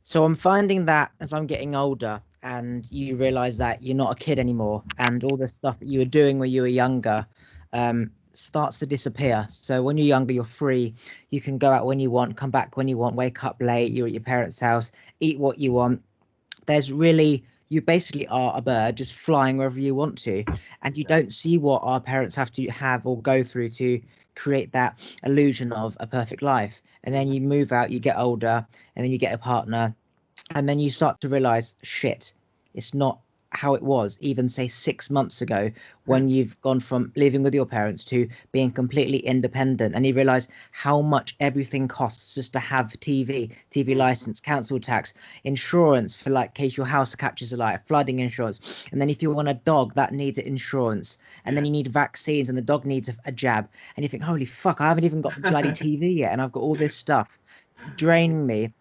So I'm finding that as I'm getting older and you realize that you're not a kid anymore and all the stuff that you were doing when you were younger starts to disappear. So when you're younger, you're free. You can go out when you want, come back when you want, wake up late, you're at your parents' house, eat what you want. There's really, you basically are a bird just flying wherever you want to. And you don't see what our parents have to have or go through to create that illusion of a perfect life. And then you move out, you get older, and then you get a partner, and then you start to realize, shit, it's not how it was even say 6 months ago, when you've gone from living with your parents to being completely independent, and you realize how much everything costs just to have TV license, council tax, insurance for like case your house catches alight, flooding insurance, and then if you want a dog that needs insurance, and then Yeah. you need vaccines and the dog needs a jab, and you think, holy fuck, I haven't even got the bloody TV yet and I've got all this stuff draining me.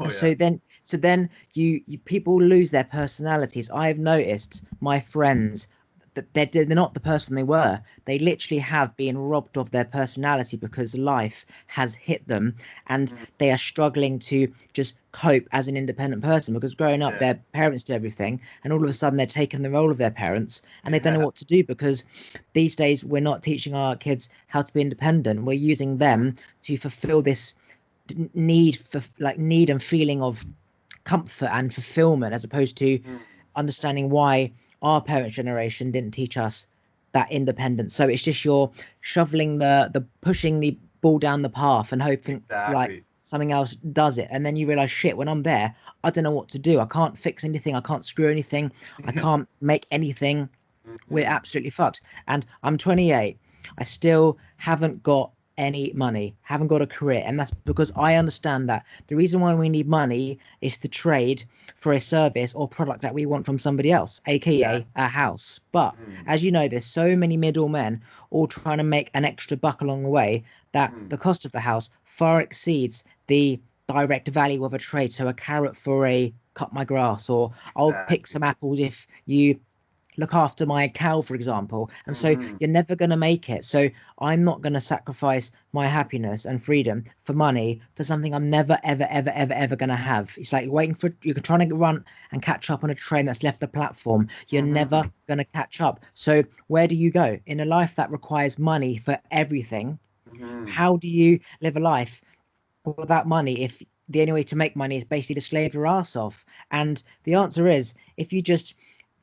Oh yeah. So then you people lose their personalities. I've noticed my friends that they're not the person they were. They literally have been robbed of their personality because life has hit them, and Mm, they are struggling to just cope as an independent person, because growing up yeah. their parents do everything, and all of a sudden they're taking the role of their parents and they don't know Yeah. what to do, because these days we're not teaching our kids how to be independent. We're using Mm, them to fulfill this need for like need and feeling of comfort and fulfillment, as opposed to mm, understanding why our parents' generation didn't teach us that independence. So it's just you're shoveling the pushing the ball down the path and hoping like exactly. something else does it, and then you realize, shit, when I'm there, I don't know what to do. I can't fix anything, I can't screw anything, I can't make anything. We're Mhm. absolutely fucked. And I'm 28. I still haven't got any money, haven't got a career. And that's because I understand that the reason why we need money is to trade for a service or product that we want from somebody else, aka Exactly. a house. But Mm, as you know, there's so many middlemen all trying to make an extra buck along the way that mm, the cost of the house far exceeds the direct value of a trade. So a carrot for a cut my grass, or I'll pick exactly. some apples if you look after my cow, for example. And so Hmm. you're never going to make it. So I'm not going to sacrifice my happiness and freedom for money for something I'm never, ever, ever, ever, ever going to have. It's like waiting for, you're trying to run and catch up on a train that's left the platform. You're never Hmm. going to catch up. So where do you go in a life that requires money for everything? Hmm. How do you live a life without money if the only way to make money is basically to slave your ass off? And the answer is, if you just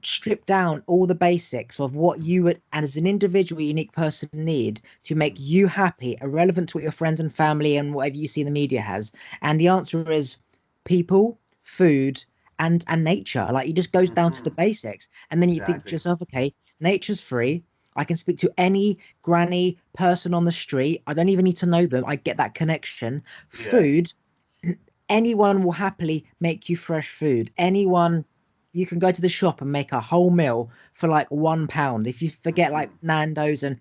strip down all the basics of what you would, as an individual, unique person, need to make you happy, irrelevant to what your friends and family and whatever you see in the media has. And the answer is people, food, and nature. Like, it just goes down to the Hmm. basics. And then you think to Exactly. yourself, okay, nature's free. I can speak to any granny person on the street. I don't even need to know them. I get that connection. Yeah. Food, anyone will happily make you fresh food. Anyone, you can go to the shop and make a whole meal for like £1. If you forget like Hmm. Nando's and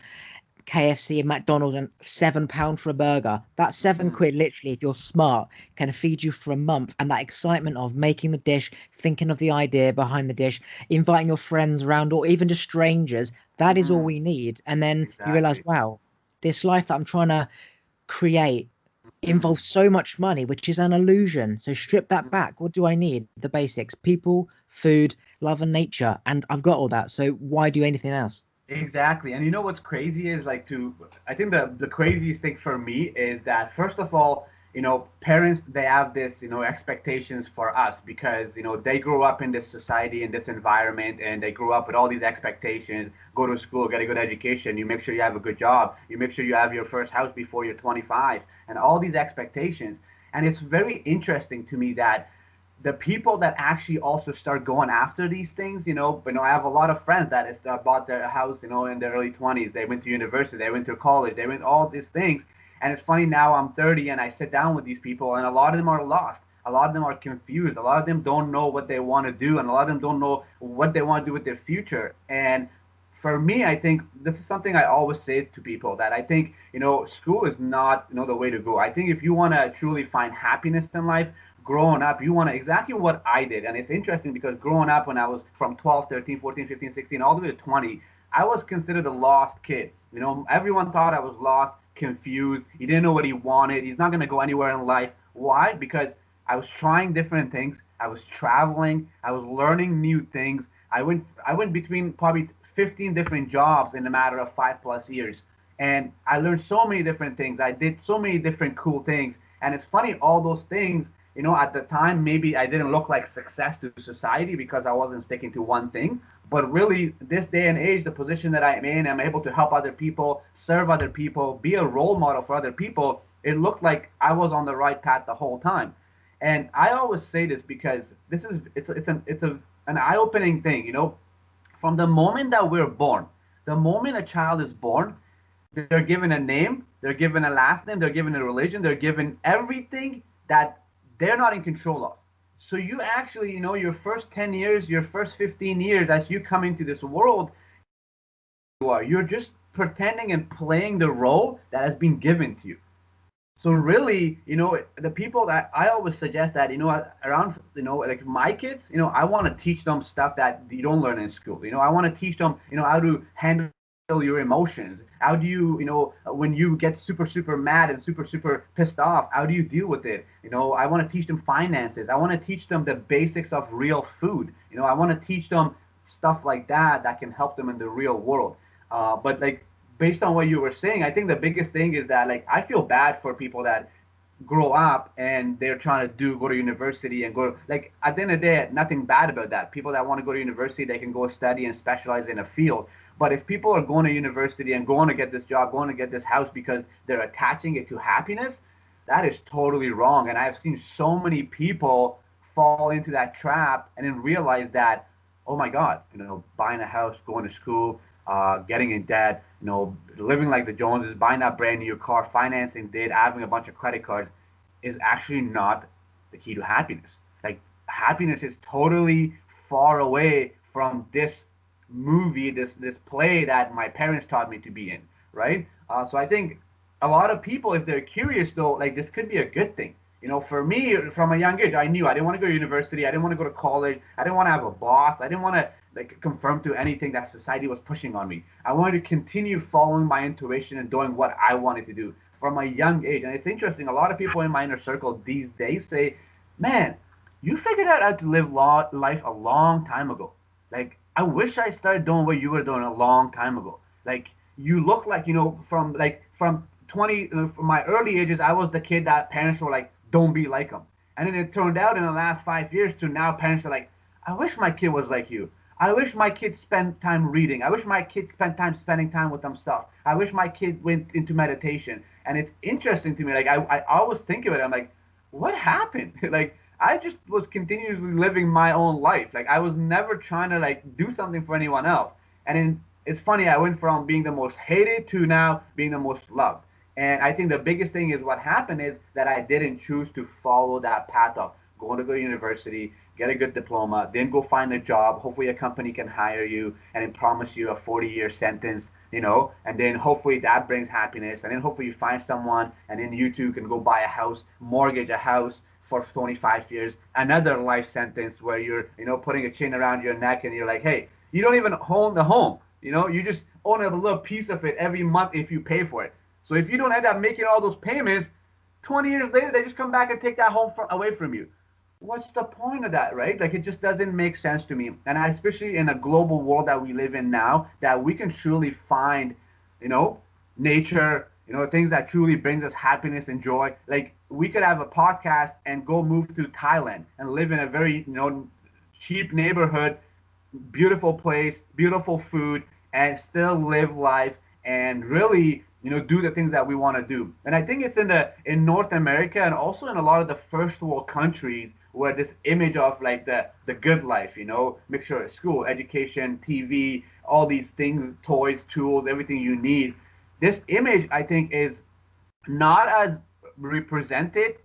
KFC and McDonald's and £7 for a burger, that seven Hmm. quid literally, if you're smart, can feed you for a month. And that excitement of making the dish, thinking of the idea behind the dish, inviting your friends around, or even just strangers, that is all Hmm. we need. And then you realize, Exactly. wow, this life that I'm trying to create Hmm. involves so much money, which is an illusion. So strip that back. What do I need? The basics: people, food, love, and nature. And I've got all that. So why do anything else? Exactly. And you know what's crazy is like I think the craziest thing for me is that first of all, parents they have this, expectations for us because, they grew up in this society, in this environment, and they grew up with all these expectations. Go to school, get a good education, you make sure you have a good job, you make sure you have your first house before you're 25, and all these expectations. And it's very interesting to me that the people that actually also start going after these things, I have a lot of friends that bought their house, in their early 20s. They went to university, they went to college, they went all these things. And it's funny now I'm 30 and I sit down with these people, and a lot of them are lost. A lot of them are confused. A lot of them don't know what they want to do, and a lot of them don't know what they want to do with their future. And for me, I think this is something I always say to people that I think, school is not, the way to go. I think if you want to truly find happiness in life, growing up, you want to exactly what I did. And it's interesting because growing up when I was from 12, 13, 14, 15, 16, all the way to 20, I was considered a lost kid. Everyone thought I was lost, confused. He didn't know what he wanted. He's not going to go anywhere in life. Why? Because I was trying different things. I was traveling. I was learning new things. I went between probably 15 different jobs in a matter of 5 plus years. And I learned so many different things. I did so many different cool things. And it's funny, all those things, at the time, maybe I didn't look like success to society because I wasn't sticking to one thing. But really, this day and age, the position that I'm in, I'm able to help other people, serve other people, be a role model for other people. It looked like I was on the right path the whole time. And I always say this because it's an eye-opening thing. From the moment that we're born, the moment a child is born, they're given a name, they're given a last name, they're given a religion, they're given everything that they're not in control of. So you actually, your first 10 years, your first 15 years, as you come into this world, you are. You're just pretending and playing the role that has been given to you. So really, the people that I always suggest that, around, like my kids, I want to teach them stuff that you don't learn in school. I want to teach them, how to handle your emotions. How do you, when you get super, super mad and super, super pissed off, how do you deal with it? I want to teach them finances. I want to teach them the basics of real food. I want to teach them stuff like that can help them in the real world. But like, based on what you were saying, I think the biggest thing is that, like, I feel bad for people that grow up and they're trying to go to university and go, like, at the end of the day, nothing bad about that. People that want to go to university, they can go study and specialize in a field. But if people are going to university and going to get this job, going to get this house because they're attaching it to happiness, that is totally wrong. And I've seen so many people fall into that trap and then realize that, oh my God, buying a house, going to school, getting in debt, living like the Joneses, buying that brand new car, financing debt, having a bunch of credit cards is actually not the key to happiness. Like, happiness is totally far away from this movie, this play that my parents taught me to be in, right? So I think a lot of people, if they're curious though, like, this could be a good thing. For me, from a young age, I knew I didn't want to go to university. I didn't want to go to college. I didn't want to have a boss. I didn't want to, like, conform to anything that society was pushing on me. I wanted to continue following my intuition and doing what I wanted to do from a young age. And it's interesting. A lot of people in my inner circle these days say, "Man, you figured out how to live life a long time ago. Like, I wish I started doing what you were doing a long time ago. Like, you look like, from 20, from my early ages, I was the kid that parents were like, don't be like him. And then it turned out in the last 5 years to now parents are like, I wish my kid was like you. I wish my kid spent time reading. I wish my kid spent time spending time with themselves. I wish my kid went into meditation." And it's interesting to me. Like, I always think of it. I'm like, what happened? Like, I just was continuously living my own life. Like, I was never trying to, like, do something for anyone else. And then it's funny, I went from being the most hated to now being the most loved. And I think the biggest thing is what happened is that I didn't choose to follow that path of going to go to university, get a good diploma, then go find a job. Hopefully a company can hire you and then promise you a 40-year sentence, and then hopefully that brings happiness. And then hopefully you find someone and then you two can go buy a house, mortgage a house for 25 years, another life sentence where you're, putting a chain around your neck and you're like, hey, you don't even own the home. You just own a little piece of it every month if you pay for it. So if you don't end up making all those payments, 20 years later, they just come back and take that home away from you. What's the point of that, right? Like, it just doesn't make sense to me. And especially in a global world that we live in now, that we can truly find, nature, things that truly brings us happiness and joy. Like, we could have a podcast and go move to Thailand and live in a very, cheap neighborhood, beautiful place, beautiful food, and still live life and really, do the things that we want to do. And I think it's in North America and also in a lot of the first world countries where this image of, like, the good life, make sure school, education, TV, all these things, toys, tools, everything you need. This image, I think, is not as represented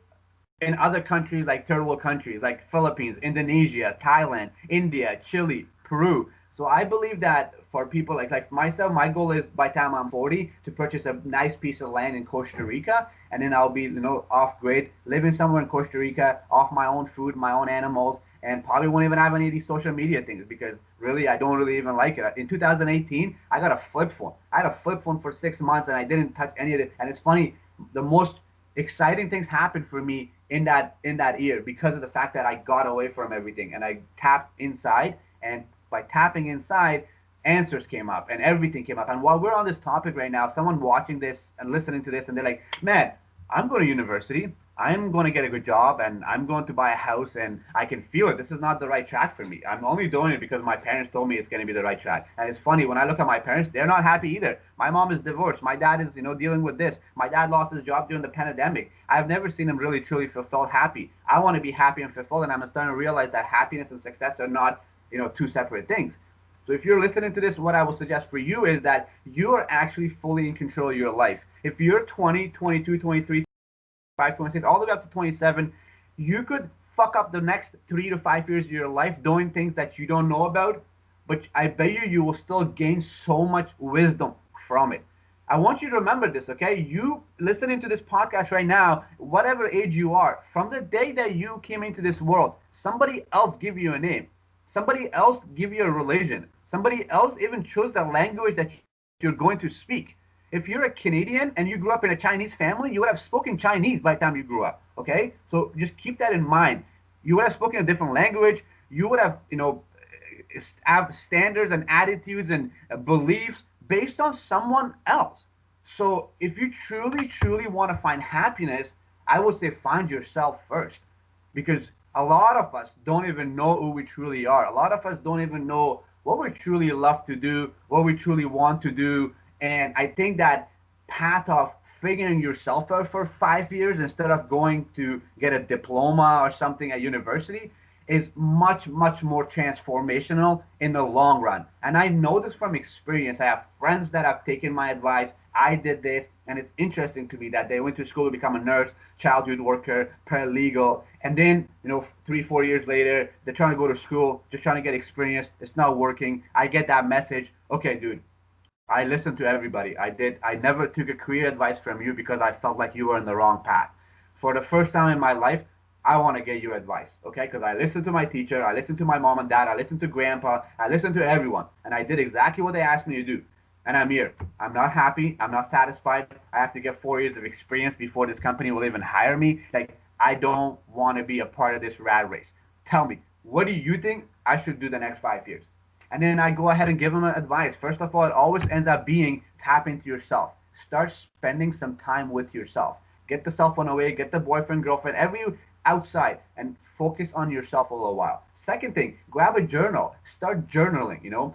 in other countries, like third world countries like Philippines, Indonesia, Thailand, India, Chile, Peru. So I believe that for people like myself, my goal is by the time I'm 40 to purchase a nice piece of land in Costa Rica, and then I'll be, off grid, living somewhere in Costa Rica, off my own food, my own animals, and probably won't even have any of these social media things because really I don't really even like it. In 2018, I got a flip phone. I had a flip phone for 6 months and I didn't touch any of it. And it's funny, the most exciting things happened for me in that year because of the fact that I got away from everything and I tapped inside. And by tapping inside, answers came up and everything came up. And while we're on this topic right now, someone watching this and listening to this, and they're like, man, I'm going to university. I'm going to get a good job and I'm going to buy a house, and I can feel it. This is not the right track for me. I'm only doing it because my parents told me it's going to be the right track. And it's funny, when I look at my parents, they're not happy either. My mom is divorced. My dad is, dealing with this. My dad lost his job during the pandemic. I've never seen him really truly fulfilled happy. I want to be happy and fulfilled, and I'm starting to realize that happiness and success are not, two separate things. So if you're listening to this, what I will suggest for you is that you are actually fully in control of your life. If you're 20, 22, 23, 26, all the way up to 27, you could fuck up the next 3 to 5 years of your life doing things that you don't know about, but I bet you will still gain so much wisdom from it. I want you to remember this, okay? You listening to this podcast right now, whatever age you are, from the day that you came into this world, somebody else give you a name. Somebody else give you a religion. Somebody else even chose the language that you're going to speak. If you're a Canadian and you grew up in a Chinese family, you would have spoken Chinese by the time you grew up. Okay, so just keep that in mind. You would have spoken a different language. You would have, have standards and attitudes and beliefs based on someone else. So if you truly, truly want to find happiness, I would say find yourself first, because a lot of us don't even know who we truly are. A lot of us don't even know what we truly love to do, what we truly want to do. And I think that path of figuring yourself out for 5 years instead of going to get a diploma or something at university is much, much more transformational in the long run. And I know this from experience. I have friends that have taken my advice. I did this, and it's interesting to me that they went to school to become a nurse, childhood worker, paralegal, and then 3, 4 years later they're trying to go to school, just trying to get experience. It's not working. I get that message. Okay, dude, I listened to everybody. I did. I never took a career advice from you because I felt like you were in the wrong path. For the first time in my life, I want to get you advice, okay? Because I listened to my teacher, I listened to my mom and dad, I listened to grandpa, I listened to everyone, and I did exactly what they asked me to do. And I'm here. I'm not happy. I'm not satisfied. I have to get 4 years of experience before this company will even hire me. Like, I don't want to be a part of this rat race. Tell me, what do you think I should do the next 5 years? And then I go ahead and give them advice. First of all, it always ends up being tap into yourself. Start spending some time with yourself. Get the cell phone away, get the boyfriend, girlfriend, every outside, and focus on yourself a little while. Second thing, grab a journal. Start journaling.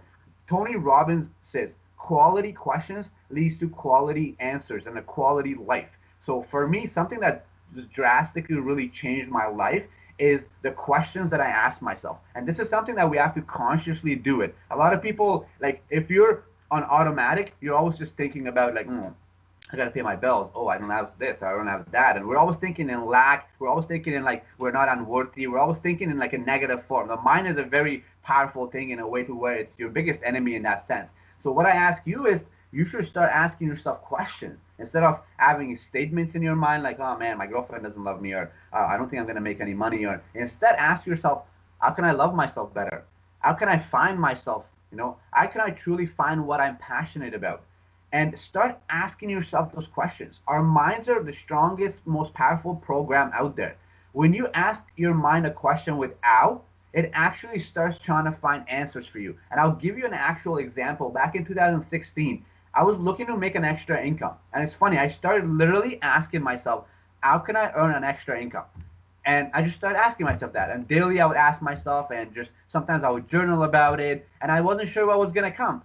Tony Robbins says quality questions leads to quality answers and a quality life. So for me, something that just drastically really changed my life is the questions that I ask myself. And this is something that we have to consciously do it. A lot of people, like, if you're on automatic, you're always just thinking about, like, I gotta pay my bills. Oh, I don't have this. I don't have that. And we're always thinking in lack. We're always thinking in, like, we're not unworthy. We're always thinking in, like, a negative form. The mind is a very powerful thing in a way to where it's your biggest enemy in that sense. So what I ask you is, you should start asking yourself questions instead of having statements in your mind like, oh man, my girlfriend doesn't love me, or I don't think I'm going to make any money. Or instead, ask yourself, how can I love myself better? How can I find myself? How can I truly find what I'm passionate about? And start asking yourself those questions. Our minds are the strongest, most powerful program out there. When you ask your mind a question with how, it actually starts trying to find answers for you. And I'll give you an actual example. Back in 2016, I was looking to make an extra income. And it's funny, I started literally asking myself, how can I earn an extra income? And I just started asking myself that. And daily I would ask myself, and just sometimes I would journal about it. And I wasn't sure what was going to come.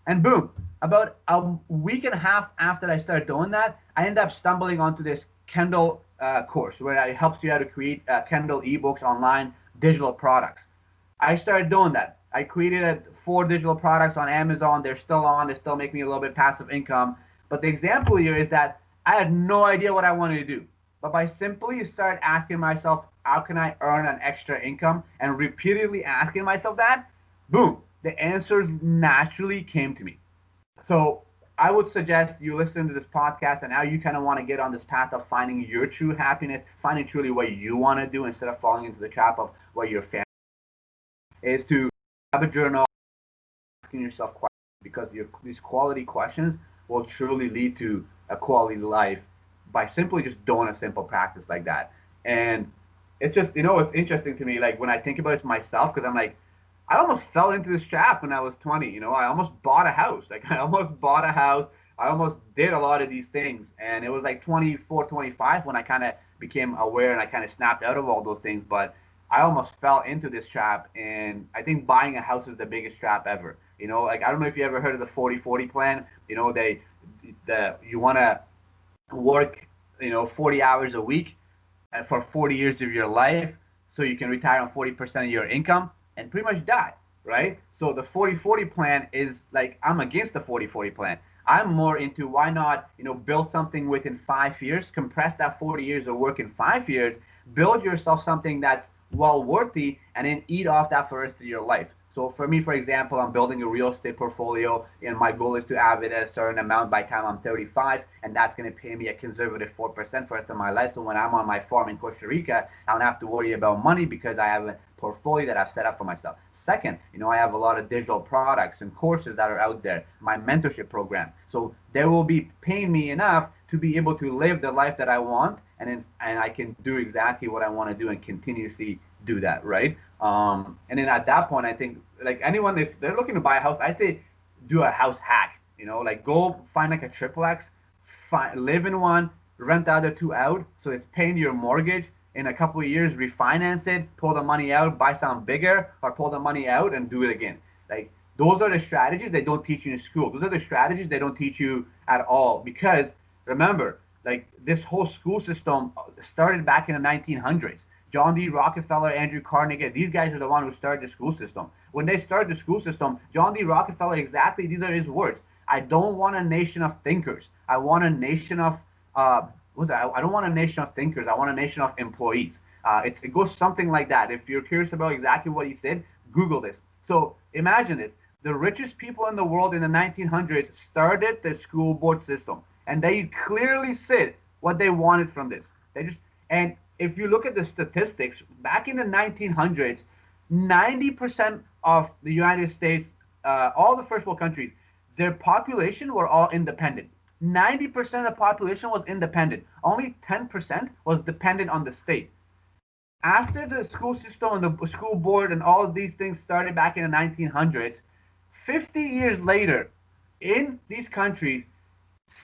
And boom, about a week and a half after I started doing that, I ended up stumbling onto this Kindle course where it helps you how to create Kindle ebooks online, digital products. I started doing that. I created 4 digital products on Amazon. They're still on. They still make me a little bit passive income. But the example here is that I had no idea what I wanted to do. But by simply start asking myself, how can I earn an extra income? And repeatedly asking myself that, boom, the answers naturally came to me. So I would suggest you listen to this podcast and how you kind of want to get on this path of finding your true happiness, finding truly what you want to do instead of falling into the trap of what your family is, to have a journal, asking yourself questions, because these quality questions will truly lead to a quality life by simply just doing a simple practice like that. And it's just, it's interesting to me, like when I think about it myself, because I'm like, I almost fell into this trap when I was 20. I almost bought a house. Like I almost bought a house. I almost did a lot of these things. And it was like 24, 25 when I kind of became aware and I kind of snapped out of all those things. But I almost fell into this trap. And I think buying a house is the biggest trap ever. Like I don't know if you ever heard of the 40/40 plan. You want to work, 40 hours a week for 40 years of your life so you can retire on 40% of your income and pretty much die, right? So the 40/40 plan is like, I'm against the 40/40 plan. I'm more into why not, build something within 5 years, compress that 40 years of work in 5 years, build yourself something that's well worthy, and then eat off that for the rest of your life. So for me, for example, I'm building a real estate portfolio, and my goal is to have it at a certain amount by the time I'm 35, and that's going to pay me a conservative 4% for the rest of my life. So when I'm on my farm in Costa Rica, I don't have to worry about money because I have a portfolio that I've set up for myself. Second, I have a lot of digital products and courses that are out there, my mentorship program. So they will be paying me enough to be able to live the life that I want, and I can do exactly what I want to do and continuously do that, right? And then at that point, I think like anyone, if they're looking to buy a house, I say do a house hack. Like go find like a triple X, live in one, rent the other two out, so it's paying your mortgage. In a couple of years, refinance it, pull the money out, buy something bigger, or pull the money out and do it again. Like those are the strategies they don't teach you in school. Those are the strategies they don't teach you at all. Because remember, like this whole school system started back in the 1900s. John D. Rockefeller, Andrew Carnegie, these guys are the one who started the school system. When they started the school system, John D. Rockefeller, exactly, these are his words. I don't want a nation of thinkers. I want a nation of I don't want a nation of thinkers. I want a nation of employees. It goes something like that. If you're curious about exactly what he said, Google this. So imagine this. The richest people in the world in the 1900s started the school board system. And they clearly said what they wanted from this. And if you look at the statistics, back in the 1900s, 90% of the United States, all the first world countries, their population were all independent. 90% of the population was independent. Only 10% was dependent on the state. After the school system and the school board and all of these things started back in the 1900s, 50 years later, in these countries,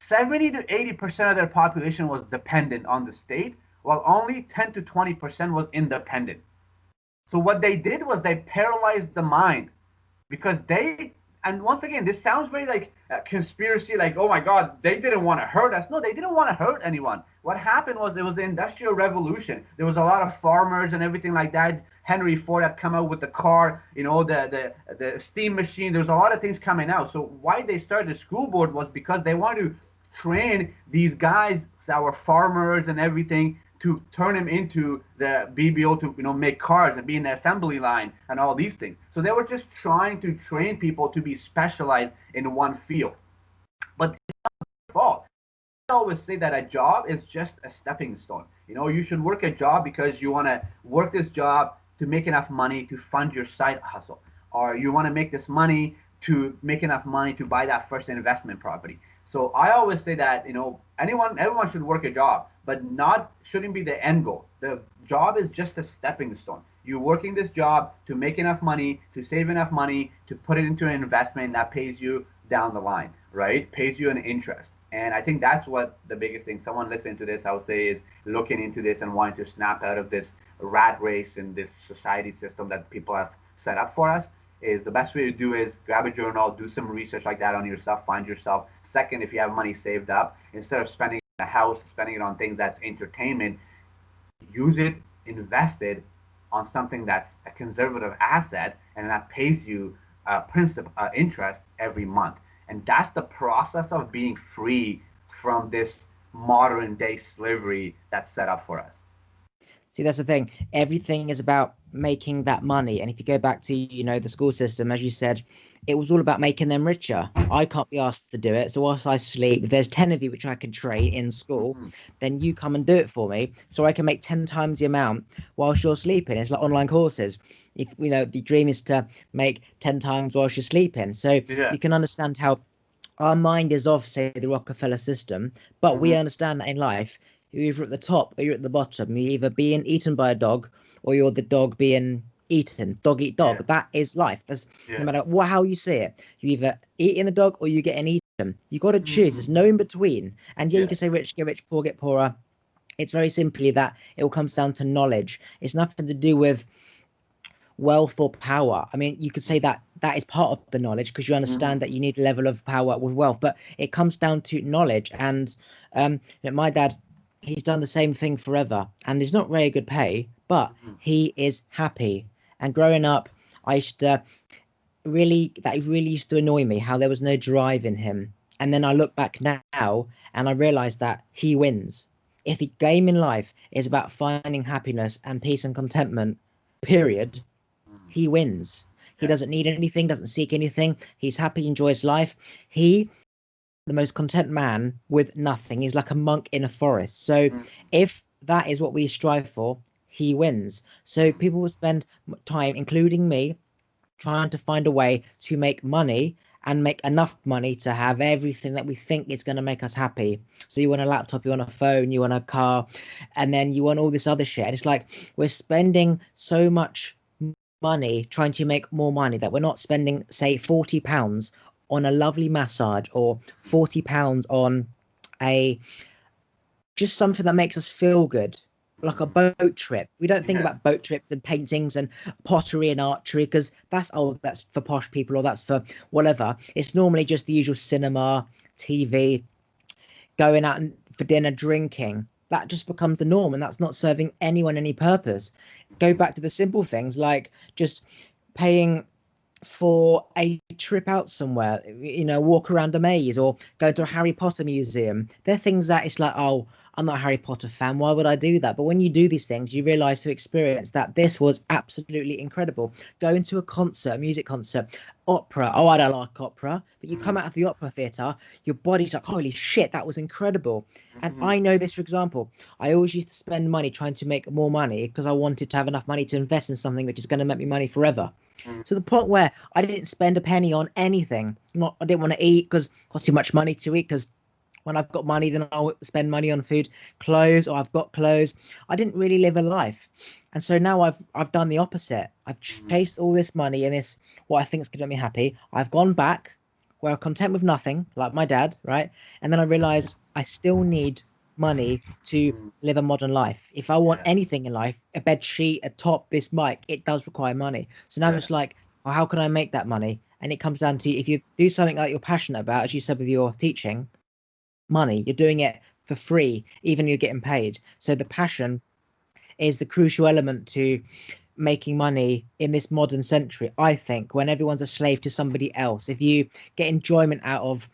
70 to 80% of their population was dependent on the state, while only 10 to 20% was independent. So what they did was they paralyzed the mind because and once again, this sounds very like a conspiracy, like, oh my God, they didn't want to hurt us. No, they didn't want to hurt anyone. What happened was it was the Industrial Revolution. There was a lot of farmers and everything like that. Henry Ford had come out with the car, the steam machine. There was a lot of things coming out. So why they started the school board was because they wanted to train these guys that were farmers and everything to turn them into be able to make cars and be in the assembly line and all these things. So they were just trying to train people to be specialized in one field. But it's not their fault. I always say that a job is just a stepping stone. You should work a job because you want to work this job to make enough money to fund your side hustle, or you want to make this money to make enough money to buy that first investment property. So I always say that everyone should work a job, but shouldn't be the end goal. The job is just a stepping stone. You're working this job to make enough money, to save enough money, to put it into an investment that pays you down the line, right? Pays you an interest. And I think that's what the biggest thing, someone listening to this, I would say, is looking into this and wanting to snap out of this rat race and this society system that people have set up for us. Is the best way to do is grab a journal, do some research like that on yourself, find yourself. Second, if you have money saved up, instead of spending it in a house, spending it on things that's entertainment, use it, invest it on something that's a conservative asset and that pays you principal interest every month. And that's the process of being free from this modern day slavery that's set up for us. See, that's the thing. Everything is about making that money. And if you go back to, the school system, as you said, it was all about making them richer. I can't be asked to do it. So whilst I sleep, if there's 10 of you which I can train in school, then you come and do it for me so I can make 10 times the amount whilst you're sleeping. It's like online courses. If the dream is to make 10 times whilst you're sleeping. So you can understand how our mind is of, say, the Rockefeller system, but we Hmm. understand that in life, you're either at the top or you're at the bottom. You're either being eaten by a dog or you're the dog being eaten. Dog eat Yeah, dog. That is life. That's no yeah. matter what how you see it. You either eating the dog or you getting eaten. You got to choose. There's Hmm. no in between. And yeah, you Yeah. can say rich get rich, poor get poorer. It's very simply that it all comes down to knowledge. It's nothing to do with wealth or power. I mean, you could say that that is part of the knowledge because you Hmm. understand that you need a level of power with wealth, but it comes down to knowledge. And my dad, he's done the same thing forever, and it's not very good pay, but Hmm. he is happy. And growing up, I used to really used to annoy me how there was no drive in him. And then I look back now and I realize that he wins. If the game in life is about finding happiness and peace and contentment, period, he wins. He Yeah. doesn't need anything, doesn't seek anything. He's happy, enjoys life. He, the most content man with nothing. He's like a monk in a forest. So Hmm. if that is what we strive for, he wins. So Hmm. people will spend time, including me, trying to find a way to make money and make enough money to have everything that we think is going to make us happy. So you want a laptop, you want a phone, you want a car, and then you want all this other shit. And it's like we're spending so much money trying to make more money that we're not spending, say, £40 on a lovely massage or £40 on a just something that makes us feel good, like a Hmm. boat trip. We don't think Yeah. about boat trips and paintings and pottery and archery because that's for posh people or that's for whatever. It's normally just the usual cinema, TV, going out for dinner, drinking. That just becomes the norm, and that's not serving anyone any purpose. Go Hmm. back to the simple things like just paying for a trip out somewhere, walk around a maze or go to a Harry Potter museum. They're things that it's like, oh, I'm not a Harry Potter fan. Why would I do that? But when you do these things, you realize through experience that this was absolutely incredible. Going to a concert, a music concert, opera. Oh, I don't like opera. But you come Hmm. out of the opera theatre, your body's like, holy shit, that was incredible. And Hmm. I know this, for example, I always used to spend money trying to make more money because I wanted to have enough money to invest in something which is going to make me money forever to the point where I didn't spend a penny on anything. Not, I didn't want to eat because it costs too much money to eat. Because when I've got money, then I'll spend money on food, clothes, or I've got clothes. I didn't really live a life, and so now I've done the opposite. I've Hmm. chased all this money and this what I think is going to make me happy. I've gone back where I'm content with nothing, like my dad, right? And then I realized I still need money to Hmm. live a modern life. If I want Yeah. anything in life, a bed sheet, a top, this mic, it does require money. So now Yeah. it's like, well, how can I make that money? And it comes down to if you do something like you're passionate about, as you said with your teaching, money. You're doing it for free, even you're getting paid. So the passion is the crucial element to making money in this modern century. I think when everyone's a slave to somebody else, if you get enjoyment out of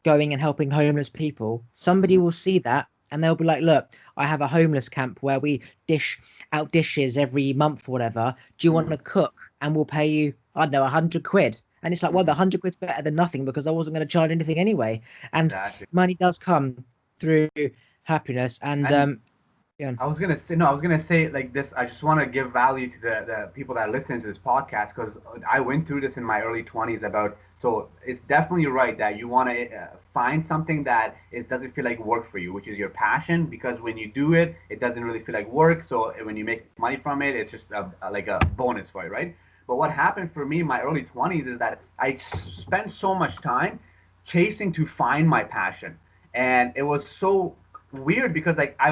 going and helping homeless people, somebody Hmm. will see that and they'll be like, look, I have a homeless camp where we dish out dishes every month or whatever. Do you want Hmm. to cook? And we'll pay you, I don't know, 100 quid. And it's like, well, the Hmm. 100 quid's better than nothing because I wasn't going to charge anything anyway. And Exactly. money does come through happiness. And And yeah, I was gonna say no. I was gonna say like this. I just want to give value to the people that are listening to this podcast because I went through this in my early 20s. About so it's definitely right that you want to find something that it doesn't feel like work for you, which is your passion. Because when you do it, it doesn't really feel like work. So when you make money from it, it's just like a bonus for you, right? But what happened for me in my early 20s is that I spent so much time chasing to find my passion, and it was so weird because like I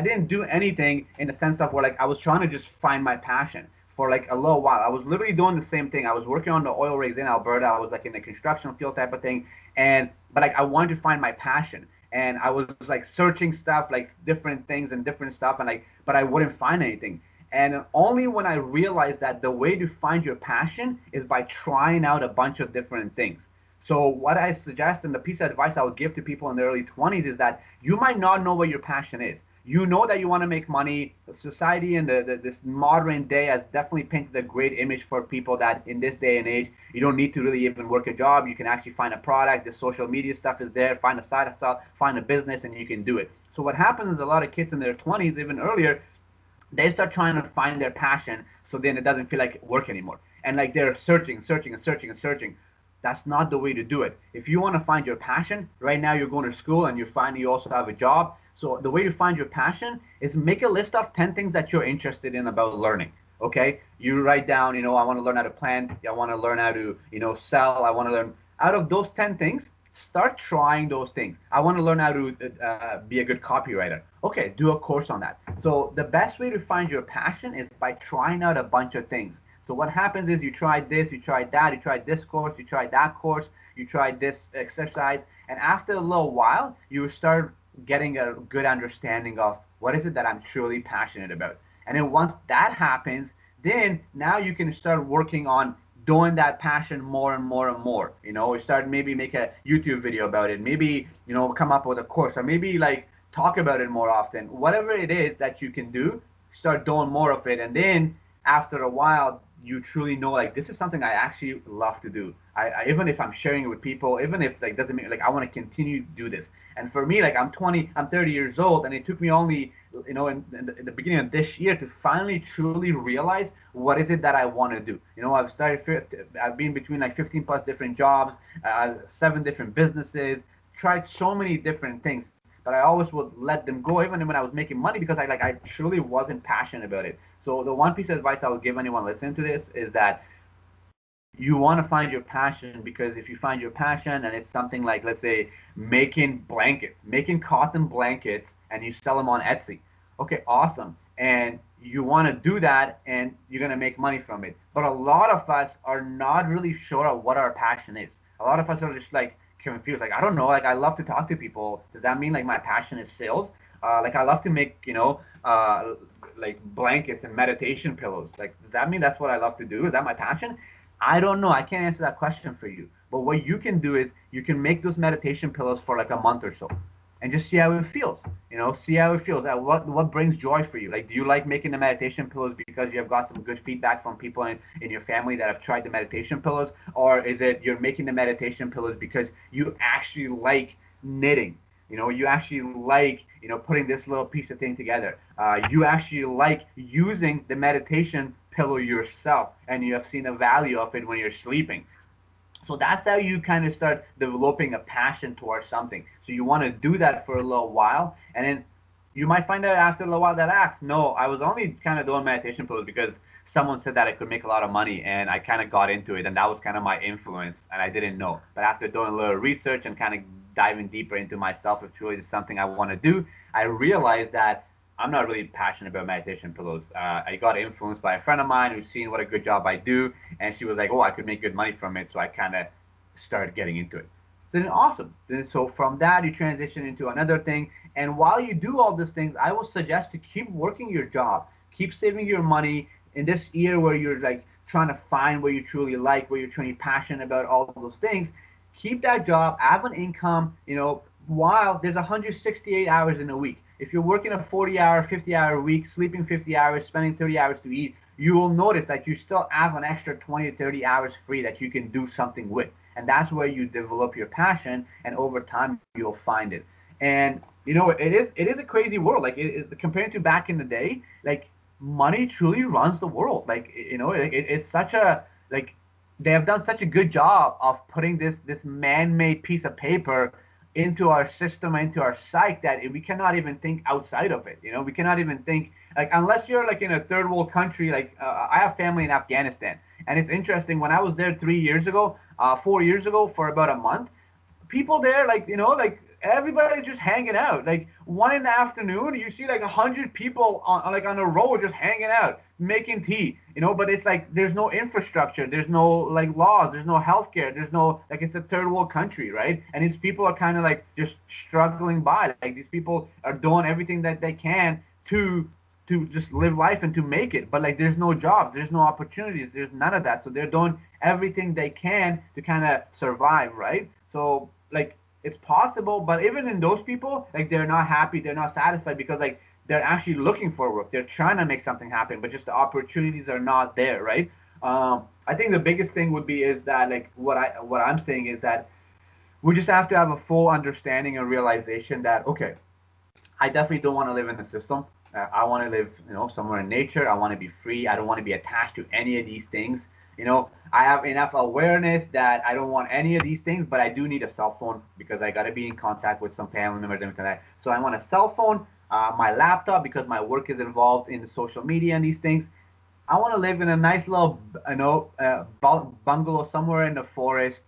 didn't do anything in the sense of where like I was trying to just find my passion for like a little while. I was literally doing the same thing. I was working on the oil rigs in Alberta. I was like in the construction field type of thing, and but like I wanted to find my passion, and I was like searching stuff like different things and different stuff, and like but I wouldn't find anything. And only when I realized that the way to find your passion is by trying out a bunch of different things. So what I suggest and the piece of advice I would give to people in their early 20s is that you might not know what your passion is. You know that you want to make money. Society and this modern day has definitely painted a great image for people that in this day and age, you don't need to really even work a job. You can actually find a product. The social media stuff is there. Find a side hustle, find a business, and you can do it. So what happens is a lot of kids in their 20s, even earlier, they start trying to find their passion so then it doesn't feel like work anymore, and like they're searching and searching. That's not the way to do it. If you want to find your passion, right now you're going to school and you also have a job. So the way to find your passion is make a list of 10 things that you're interested in about learning. Okay, you write down, I want to learn how to plant, I want to learn how to, sell, I want to learn. Out of those 10 things, start trying those things. I want to learn how to be a good copywriter. Okay, do a course on that. So the best way to find your passion is by trying out a bunch of things. So what happens is you tried this, you tried that, you tried this course, you tried that course, you tried this exercise, and after a little while, you start getting a good understanding of what is it that I'm truly passionate about. And then once that happens, then now you can start working on doing that passion more and more and more. Start maybe make a YouTube video about it, maybe come up with a course, or maybe like talk about it more often. Whatever it is that you can do, start doing more of it, and then after a while you truly know like this is something I actually love to do. I even if I'm sharing it with people, even if like doesn't mean like I want to continue to do this. And for me, like I'm 30 years old, and it took me only in the beginning of this year to finally truly realize what is it that I want to do. I've been between like 15 plus different jobs, 7 different businesses, tried so many different things, but I always would let them go even when I was making money because I truly wasn't passionate about it. So the one piece of advice I would give anyone listening to this is that you want to find your passion, because if you find your passion and it's something like, let's say, making cotton blankets, and you sell them on Etsy, okay, awesome. And you want to do that and you're going to make money from it. But a lot of us are not really sure of what our passion is. A lot of us are just like confused. Like, I don't know, like I love to talk to people. Does that mean like my passion is sales? Like I love to make, like blankets and meditation pillows. Like, does that mean that's what I love to do? Is that my passion? I don't know. I can't answer that question for you. But what you can do is you can make those meditation pillows for like a month or so, and just see how it feels. See how it feels. What brings joy for you? Like, do you like making the meditation pillows because you have got some good feedback from people in your family that have tried the meditation pillows, or is it you're making the meditation pillows because you actually like knitting? You actually like putting this little piece of thing together. You actually like using the meditation pillow yourself, and you have seen the value of it when you're sleeping. So that's how you kind of start developing a passion towards something. So you want to do that for a little while, and then you might find out after a little while that no, I was only kind of doing meditation pillows because someone said that I could make a lot of money, and I kind of got into it, and that was kind of my influence, and I didn't know. But after doing a little research and kind of diving deeper into myself, if truly is something I want to do, I realized that I'm not really passionate about meditation pillows. I got influenced by a friend of mine who's seen what a good job I do, and she was like, "Oh, I could make good money from it," so I kind of started getting into it. Then awesome. Then so from that you transition into another thing, and while you do all these things, I will suggest to keep working your job, keep saving your money in this year where you're like trying to find what you truly like, what you're truly passionate about, all those things. Keep that job, have an income, while there's 168 hours in a week. If you're working a 40-hour, 50-hour week, sleeping 50 hours, spending 30 hours to eat, you will notice that you still have an extra 20 to 30 hours free that you can do something with. And that's where you develop your passion, and over time you'll find it. And it is a crazy world. Like compared to back in the day, like money truly runs the world. Like it's such a like they have done such a good job of putting this man-made piece of paper into our system, into our psyche, that we cannot even think outside of it. We cannot even think like, unless you're like in a third world country. Like I have family in Afghanistan, and it's interesting. When I was there 3 years ago, 4 years ago, for about a month, people there, like like everybody just hanging out. Like 1 in the afternoon, you see like 100 people on a row just hanging out, making tea. But it's like there's no infrastructure, there's no like laws, there's no healthcare, there's no like it's a third world country, right? And these people are kind of like just struggling by. Like these people are doing everything that they can to just live life and to make it, but like there's no jobs, there's no opportunities, there's none of that. So they're doing everything they can to kind of survive, right? So like it's possible, but even in those people, like they're not happy, they're not satisfied, because like they're actually looking for work, they're trying to make something happen, but just the opportunities are not there, right? I think the biggest thing would be is that like what I'm saying is that we just have to have a full understanding and realization that okay, I definitely don't want to live in the system. I want to live, somewhere in nature. I want to be free. I don't want to be attached to any of these things. I have enough awareness that I don't want any of these things, but I do need a cell phone because I got to be in contact with some family members and everything like that. So I want a cell phone, my laptop because my work is involved in the social media and these things. I want to live in a nice little, bungalow somewhere in the forest.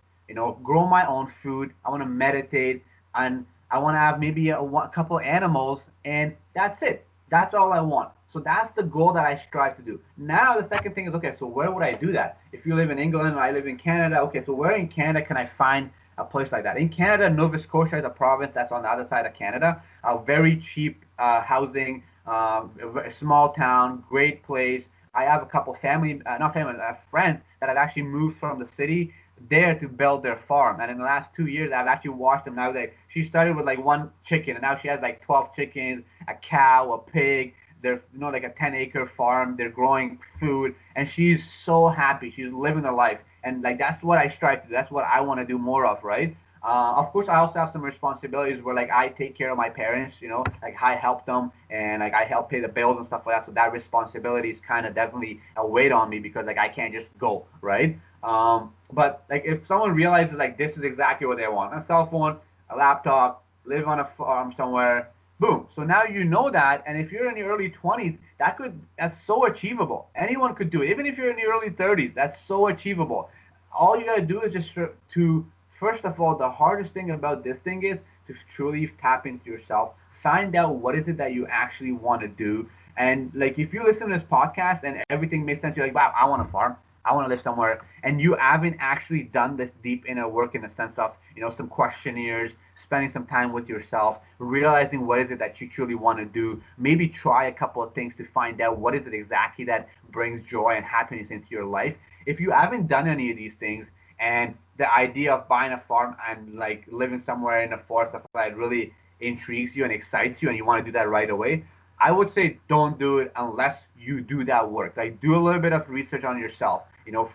Grow my own food. I want to meditate, and I want to have maybe a couple animals, and that's it. That's all I want. So that's the goal that I strive to do. Now the second thing is, okay, so where would I do that? If you live in England and I live in Canada, okay, so where in Canada can I find a place like that? In Canada, Nova Scotia is a province that's on the other side of Canada. Very cheap housing, a small town, great place. I have a couple family, not family, friends that have actually moved from the city there to build their farm. And in the last 2 years, I've actually watched them now. She started with like one chicken, and now she has like 12 chickens, a cow, a pig. They're like a 10-acre farm. They're growing food, and she's so happy. She's living the life, and like that's what I strive to do. That's what I want to do more of, right? Of course, I also have some responsibilities where like I take care of my parents, like I help them and like I help pay the bills and stuff like that. So that responsibility is kind of definitely a weight on me because like I can't just go, right? But like if someone realizes like this is exactly what they want, a cell phone, a laptop, live on a farm somewhere, boom. So now you know that, and if you're in the early 20s, that's so achievable. Anyone could do it. Even if you're in the early 30s, that's so achievable. All you gotta do is just to first of all, the hardest thing about this thing is to truly tap into yourself, find out what is it that you actually want to do. And like if you listen to this podcast and everything makes sense, you're like, wow, I want to farm. I want to live somewhere. And you haven't actually done this deep inner work in the sense of, some questionnaires, spending some time with yourself, realizing what is it that you truly want to do. Maybe try a couple of things to find out what is it exactly that brings joy and happiness into your life. If you haven't done any of these things, and the idea of buying a farm and like living somewhere in the forest stuff like that really intrigues you and excites you and you want to do that right away, I would say don't do it unless you do that work. Like do a little bit of research on yourself.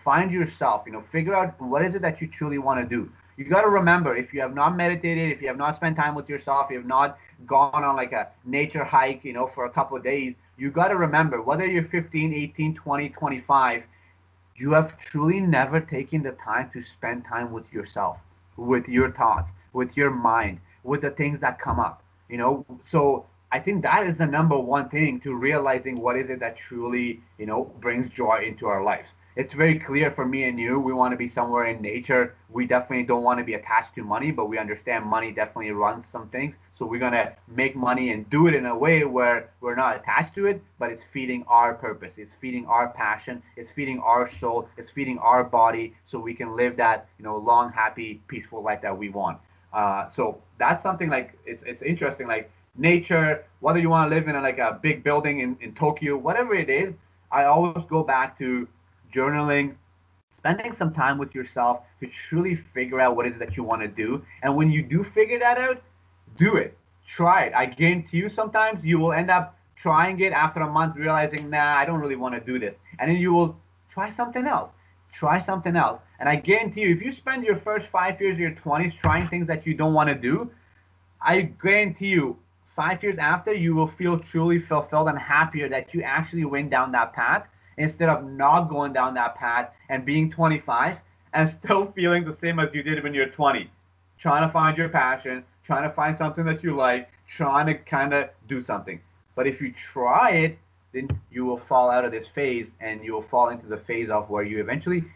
Find yourself. Figure out what is it that you truly want to do. You got to remember, if you have not meditated, if you have not spent time with yourself, if you have not gone on like a nature hike, for a couple of days, you got to remember, whether you're 15, 18, 20, 25, you have truly never taken the time to spend time with yourself, with your thoughts, with your mind, with the things that come up. So I think that is the number one thing to realizing what is it that truly, brings joy into our lives. It's very clear for me and you. We want to be somewhere in nature. We definitely don't want to be attached to money, but we understand money definitely runs some things. So we're going to make money and do it in a way where we're not attached to it, but it's feeding our purpose. It's feeding our passion. It's feeding our soul. It's feeding our body so we can live that, long, happy, peaceful life that we want. So that's something like it's interesting. Like nature, whether you want to live in like a big building in Tokyo, whatever it is, I always go back to journaling, spending some time with yourself to truly figure out what it is that you want to do. And when you do figure that out, do it. Try it. I guarantee you sometimes you will end up trying it after a month, realizing, nah, I don't really want to do this. And then you will try something else. Try something else. And I guarantee you, if you spend your first 5 years of your 20s trying things that you don't want to do, I guarantee you, 5 years after, you will feel truly fulfilled and happier that you actually went down that path instead of not going down that path and being 25 and still feeling the same as you did when you're 20. Trying to find your passion, trying to find something that you like, trying to kind of do something. But if you try it, then you will fall out of this phase and you will fall into the phase of where you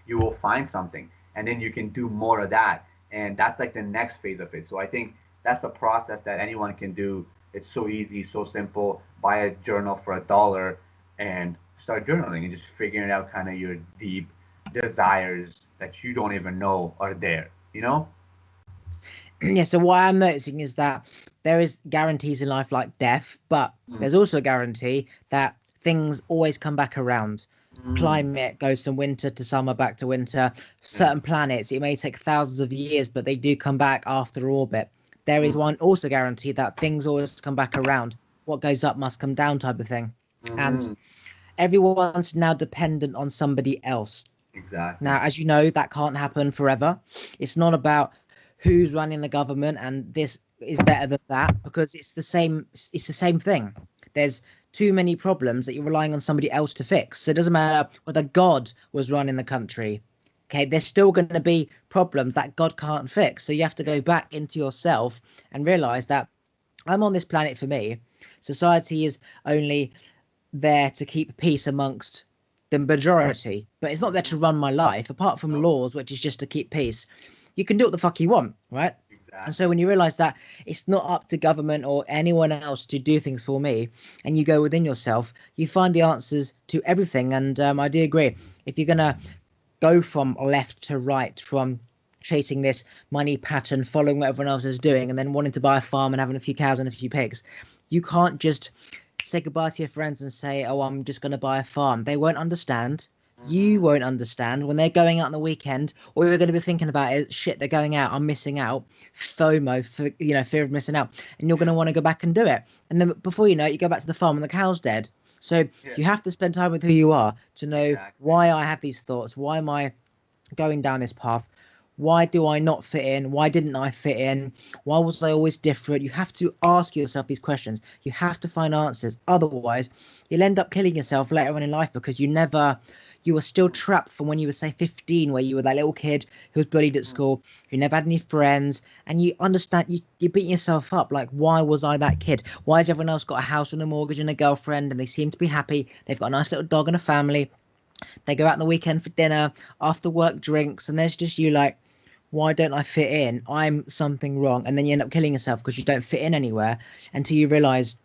will find something and then you can do more of that. And that's like the next phase of it. So I think that's a process that anyone can do. It's so easy, so simple. Buy a journal for $1 and start journaling and just figuring out kind of your deep desires that you don't even know are there. Yeah, so what I'm noticing is that there is guarantees in life like death, but there's also a guarantee that things always come back around. Climate goes from winter to summer, back to winter. Certain planets, it may take thousands of years, but they do come back after orbit. There is one also guarantee that things always come back around. What goes up must come down type of thing. And everyone's now dependent on somebody else. Exactly. Now, as you know, that can't happen forever. It's not about who's running the government and this is better than that, because it's the same thing. There's too many problems that you're relying on somebody else to fix. So it doesn't matter whether God was running the country. Okay, there's still going to be problems that God can't fix. So you have to go back into yourself and realize that I'm on this planet for me. Society is only there to keep peace amongst the majority, but it's not there to run my life, apart from No, laws, which is just to keep peace. You can do what the fuck you want, right? And so exactly. when you realize that it's not up to government or anyone else to do things for me, and you go within yourself, you find the answers to everything. And I do agree. If you're gonna go from left to right, from chasing this money pattern, following what everyone else is doing, and then wanting to buy a farm and having a few cows and a few pigs, you can't just say goodbye to your friends and say, "Oh, I'm just going to buy a farm." They won't understand. You Hmm. won't understand when they're going out on the weekend. All you're going to be thinking about is, "Shit, they're going out. I'm missing out." FOMO, for, fear of missing out, and you're going Yeah, to want to go back and do it. And then before you know it, you go back to the farm and the cow's dead. So yeah, you have to spend time with who you are to know exactly. why I have these thoughts. Why am I going down this path? Why do I not fit in? Why didn't I fit in? Why was I always different? You have to ask yourself these questions. You have to find answers. Otherwise, you'll end up killing yourself later on in life because you were still Hmm. trapped from when you were, say, 15, where you were that little kid who was bullied at Hmm. school, who never had any friends, and you understand, you beat yourself up. Like, why was I that kid? Why has everyone else got a house and a mortgage and a girlfriend, and they seem to be happy? They've got a nice little dog and a family. They go out on the weekend for dinner, after work drinks, and there's just you like, why don't I fit in? I'm something wrong. And then you end up killing yourself because you don't fit in anywhere until you realize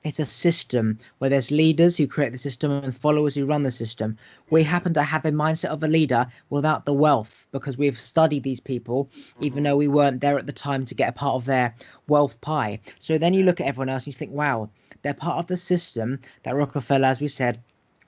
it's a system where there's leaders who create the system and followers who run the system. We Yeah. happen to have a mindset of a leader without the wealth because we've studied these people, even Hmm. though we weren't there at the time to get a part of their wealth pie. So then you look at Exactly. everyone else and you think, wow, they're part of the system that Rockefeller, as we said,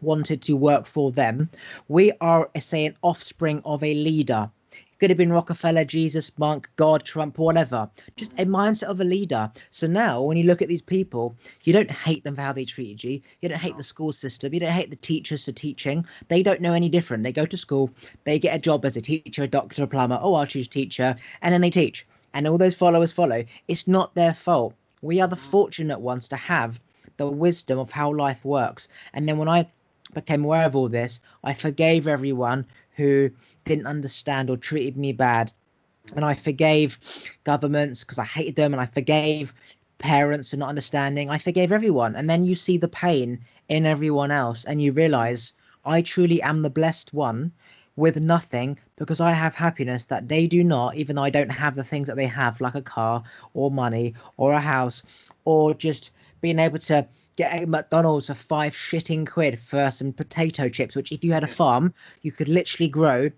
wanted to work for them. We are, say, an offspring of a leader. It could have been Rockefeller, Jesus, Monk, God, Trump, whatever. Just a Hmm. mindset of a leader. So now, when you look at these people, you don't hate them for how they treated you. You don't hate the No. school system. You don't hate the teachers for teaching. They don't know any different. They go to school, they get a job as a teacher, a doctor, a plumber. Oh, I'll choose teacher. And then they teach. And all those followers follow. It's not their fault. We are the Hmm. fortunate ones to have the wisdom of how life works. And then when I became aware of all this, I forgave everyone who didn't understand or treated me bad. And I Hmm. forgave governments because I hated them, and I forgave parents for not understanding. I forgave everyone. And then you see the pain in everyone else, and you Hmm. realize I truly am the blessed one with nothing because I have happiness that they do not, even though I don't have the things that they have, like a car or money or a house or just being able to get a McDonald's for 5 shitting quid for some potato chips, which if you had a Yeah. farm, you could literally grow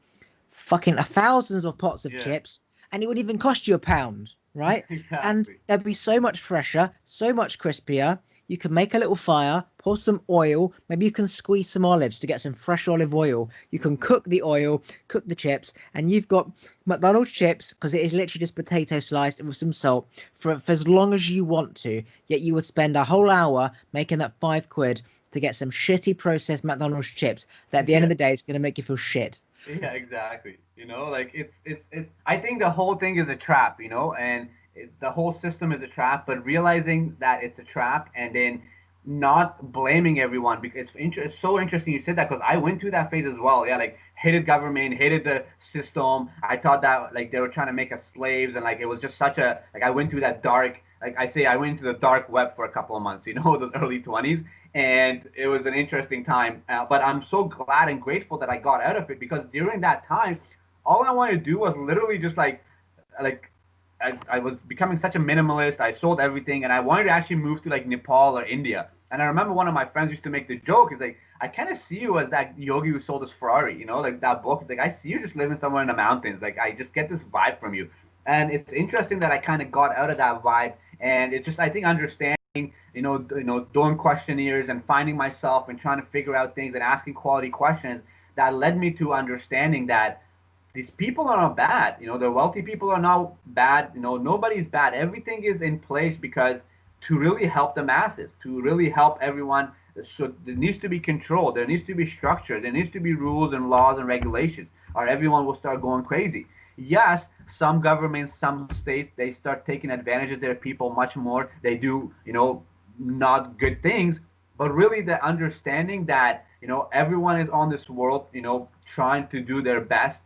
fucking thousands of pots of Yeah. chips and it would even cost you a pound, right? And Exactly. there'd be so much fresher, so much crispier. You can make a little fire, pour some oil, maybe you can squeeze some olives to get some fresh olive oil. You can Hmm. cook the oil, cook the chips, and you've got McDonald's chips because it is literally just potato sliced with some salt for as long as you want to. Yet you would spend a whole hour making that 5 quid to get some shitty processed McDonald's chips that at the end of Yeah. the day is going to make you feel shit. Yeah, exactly. Like it's. I think the whole thing is a trap, and the whole system is a trap. But realizing that it's a trap, and then not blaming everyone because it's so interesting you said that because I went through that phase as well. Yeah, like hated government, hated the system. I thought that like they were trying to make us slaves, and like it was just such a like I went through that dark. Like I say, I went into the dark web for a couple of months. Those early 20s, and it was an interesting time. But I'm so glad and grateful that I got out of it because during that time, all I wanted to do was literally just like I was becoming such a minimalist. I sold everything, and I wanted to actually move to like Nepal or India. And I remember one of my friends used to make the joke, is like, I kind of see you as that yogi who sold his Ferrari, like that book. It's like I see you just living somewhere in the mountains. Like I just get this vibe from you, and it's interesting that I kind of got out of that vibe, and it's just I think understanding doing questionnaires and finding myself and trying to figure out things and asking quality questions that led me to understanding that these people are not bad. The wealthy people are not bad. Nobody's bad. Everything is in place because to really help the masses, to really help everyone. So there needs to be control. There needs to be structure. There needs to be rules and laws and regulations, or everyone will start going crazy. Yes, some governments, some states, they start taking advantage of their people much more. They do, not good things. but really the understanding that, everyone is on this world, trying to do their best,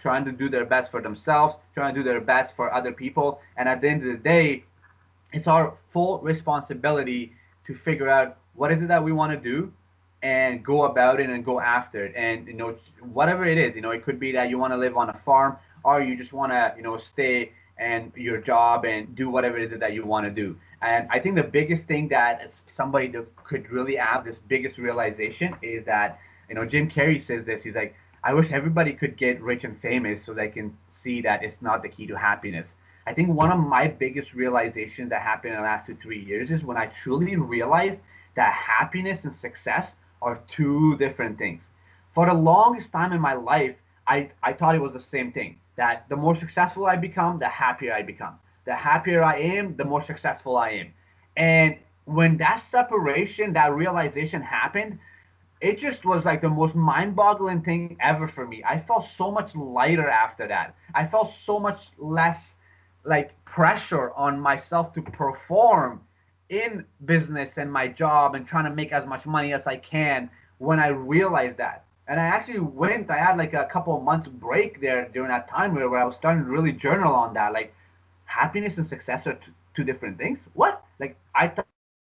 trying to do their best for themselves, trying to do their best for other people. And at the end of the day, it's our full responsibility to figure out what is it that we want to do and go about it and go after it. And whatever it is, it could be that you want to live on a farm, or you just want to stay and your job and do whatever it is that you want to do. And I think the biggest thing that somebody that could really have this biggest realization is that, Jim Carrey says this. He's like, I wish everybody could get rich and famous so they can see that it's not the key to happiness. I think one of my biggest realizations that happened in the last 2 3 years is when I truly realized that happiness and success are two different things. For the longest time in my life, I thought it was the same thing. That the more successful I become, the happier I become. The happier I am, the more successful I am. And when that separation, that realization happened, it just was like the most mind-boggling thing ever for me. I felt so much lighter after that. I felt so much less like pressure on myself to perform in business and my job and trying to make as much money as I can when I realized that. And I actually I had like a couple of months break there during that time where I was starting to really journal on that. Like, happiness and success are two different things. What? Like, I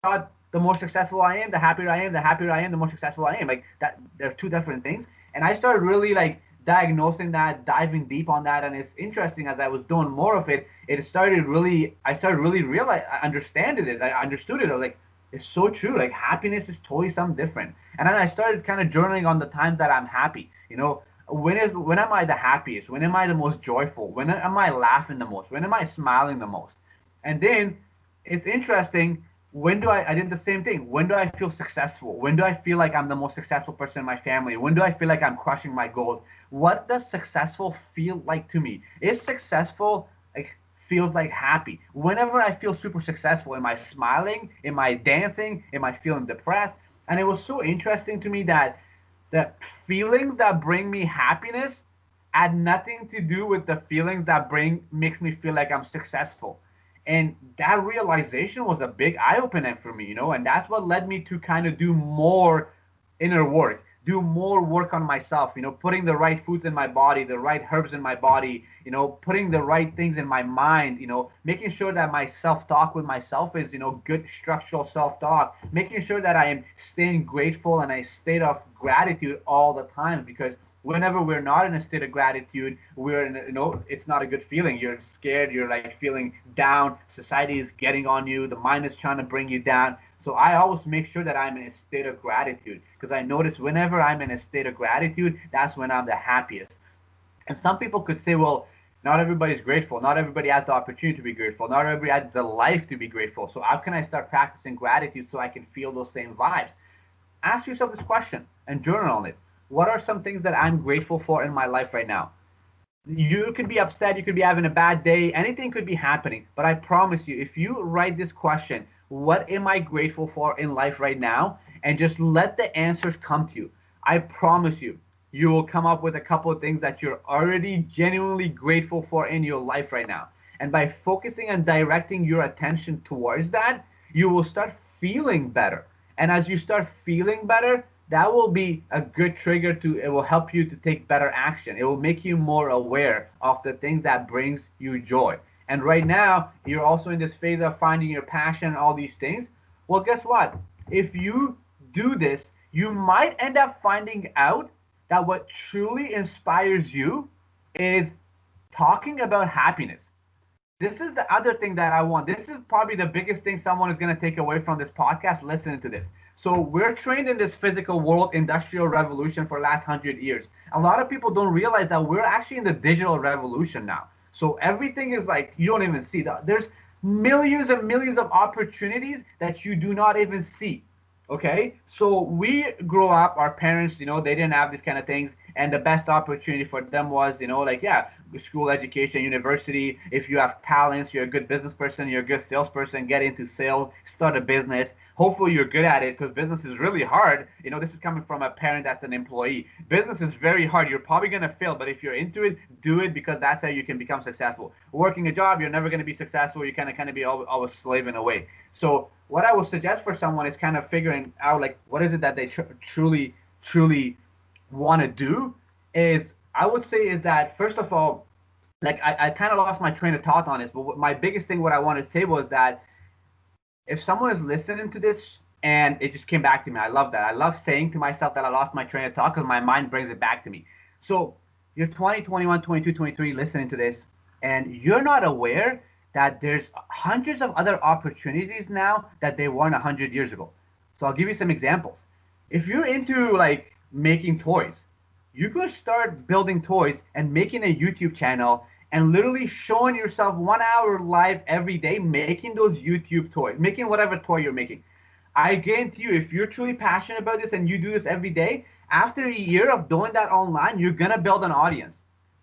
thought the more successful I am, the happier I am, the happier I am, the more successful I am. Like, that, they're two different things. And I started really like diagnosing that, diving deep on that. And it's interesting, as I was doing more of it, I started really realize, I understood it. I understood it. I was like, it's so true. Like, happiness is totally something different. And then I started kind of journaling on the times that I'm happy. When am I the happiest? When am I the most joyful? When am I laughing the most? When am I smiling the most? And then it's interesting. When do I did the same thing. When do I feel successful? When do I feel like I'm the most successful person in my family? When do I feel like I'm crushing my goals? What does successful feel like to me? Is successful like feels like happy? Whenever I feel super successful, am I smiling? Am I dancing? Am I feeling depressed? And it was so interesting to me that the feelings that bring me happiness had nothing to do with the feelings that bring makes me feel like I'm successful. And that realization was a big eye opener for me, and that's what led me to kind of do more inner work, do more work on myself, putting the right foods in my body, the right herbs in my body, putting the right things in my mind, making sure that my self-talk with myself is, good structural self-talk, making sure that I am staying grateful and a state of gratitude all the time, because whenever we're not in a state of gratitude, we're in it's not a good feeling. You're scared, you're like feeling down, society is getting on you, the mind is trying to bring you down. So I always make sure that I'm in a state of gratitude, because I notice whenever I'm in a state of gratitude, that's when I'm the happiest. And some people could say, well, not everybody's grateful. Not everybody has the opportunity to be grateful. Not everybody has the life to be grateful. So how can I start practicing gratitude so I can feel those same vibes? Ask yourself this question and journal on it. What are some things that I'm grateful for in my life right now? You could be upset, you could be having a bad day, anything could be happening. But I promise you, if you write this question, what am I grateful for in life right now? And just let the answers come to you. I promise you, you will come up with a couple of things that you're already genuinely grateful for in your life right now. And by focusing and directing your attention towards that, you will start feeling better. And as you start feeling better, that will be a good trigger to it will help you to take better action. It will make you more aware of the things that brings you joy. And right now, you're also in this phase of finding your passion and all these things. Well, guess what? If you do this, you might end up finding out that what truly inspires you is talking about happiness. This is the other thing that I want. This is probably the biggest thing someone is going to take away from this podcast listening to this. So we're trained in this physical world, industrial revolution for the last 100 years. A lot of people don't realize that we're actually in the digital revolution now. So everything is like, you don't even see that. There's millions and millions of opportunities that you do not even see. Okay, so we grow up, our parents, they didn't have these kind of things, and the best opportunity for them was, like, yeah, school education, university. If you have talents, you're a good business person, you're a good salesperson, get into sales, start a business. Hopefully you're good at it, because business is really hard. This is coming from a parent that's an employee. Business is very hard. You're probably going to fail, but if you're into it, do it, because that's how you can become successful. Working a job, you're never going to be successful. You're kind of be always slaving away. So what I would suggest for someone is kind of figuring out like what is it that they truly want to do. Is I would say is that first of all, like I kind of lost my train of thought on this, but my biggest thing what I wanted to say was that if someone is listening to this and it just came back to me, I love that. I love saying to myself that I lost my train of thought because my mind brings it back to me. So you're 20, 21, 22, 23 listening to this, and you're not aware that there's hundreds of other opportunities now that they weren't 100 years ago. So I'll give you some examples. If you're into like making toys, you could start building toys and making a YouTube channel and literally showing yourself 1 hour live every day making those YouTube toys, making whatever toy you're making. I guarantee you, if you're truly passionate about this and you do this every day, after a year of doing that online, you're gonna build an audience.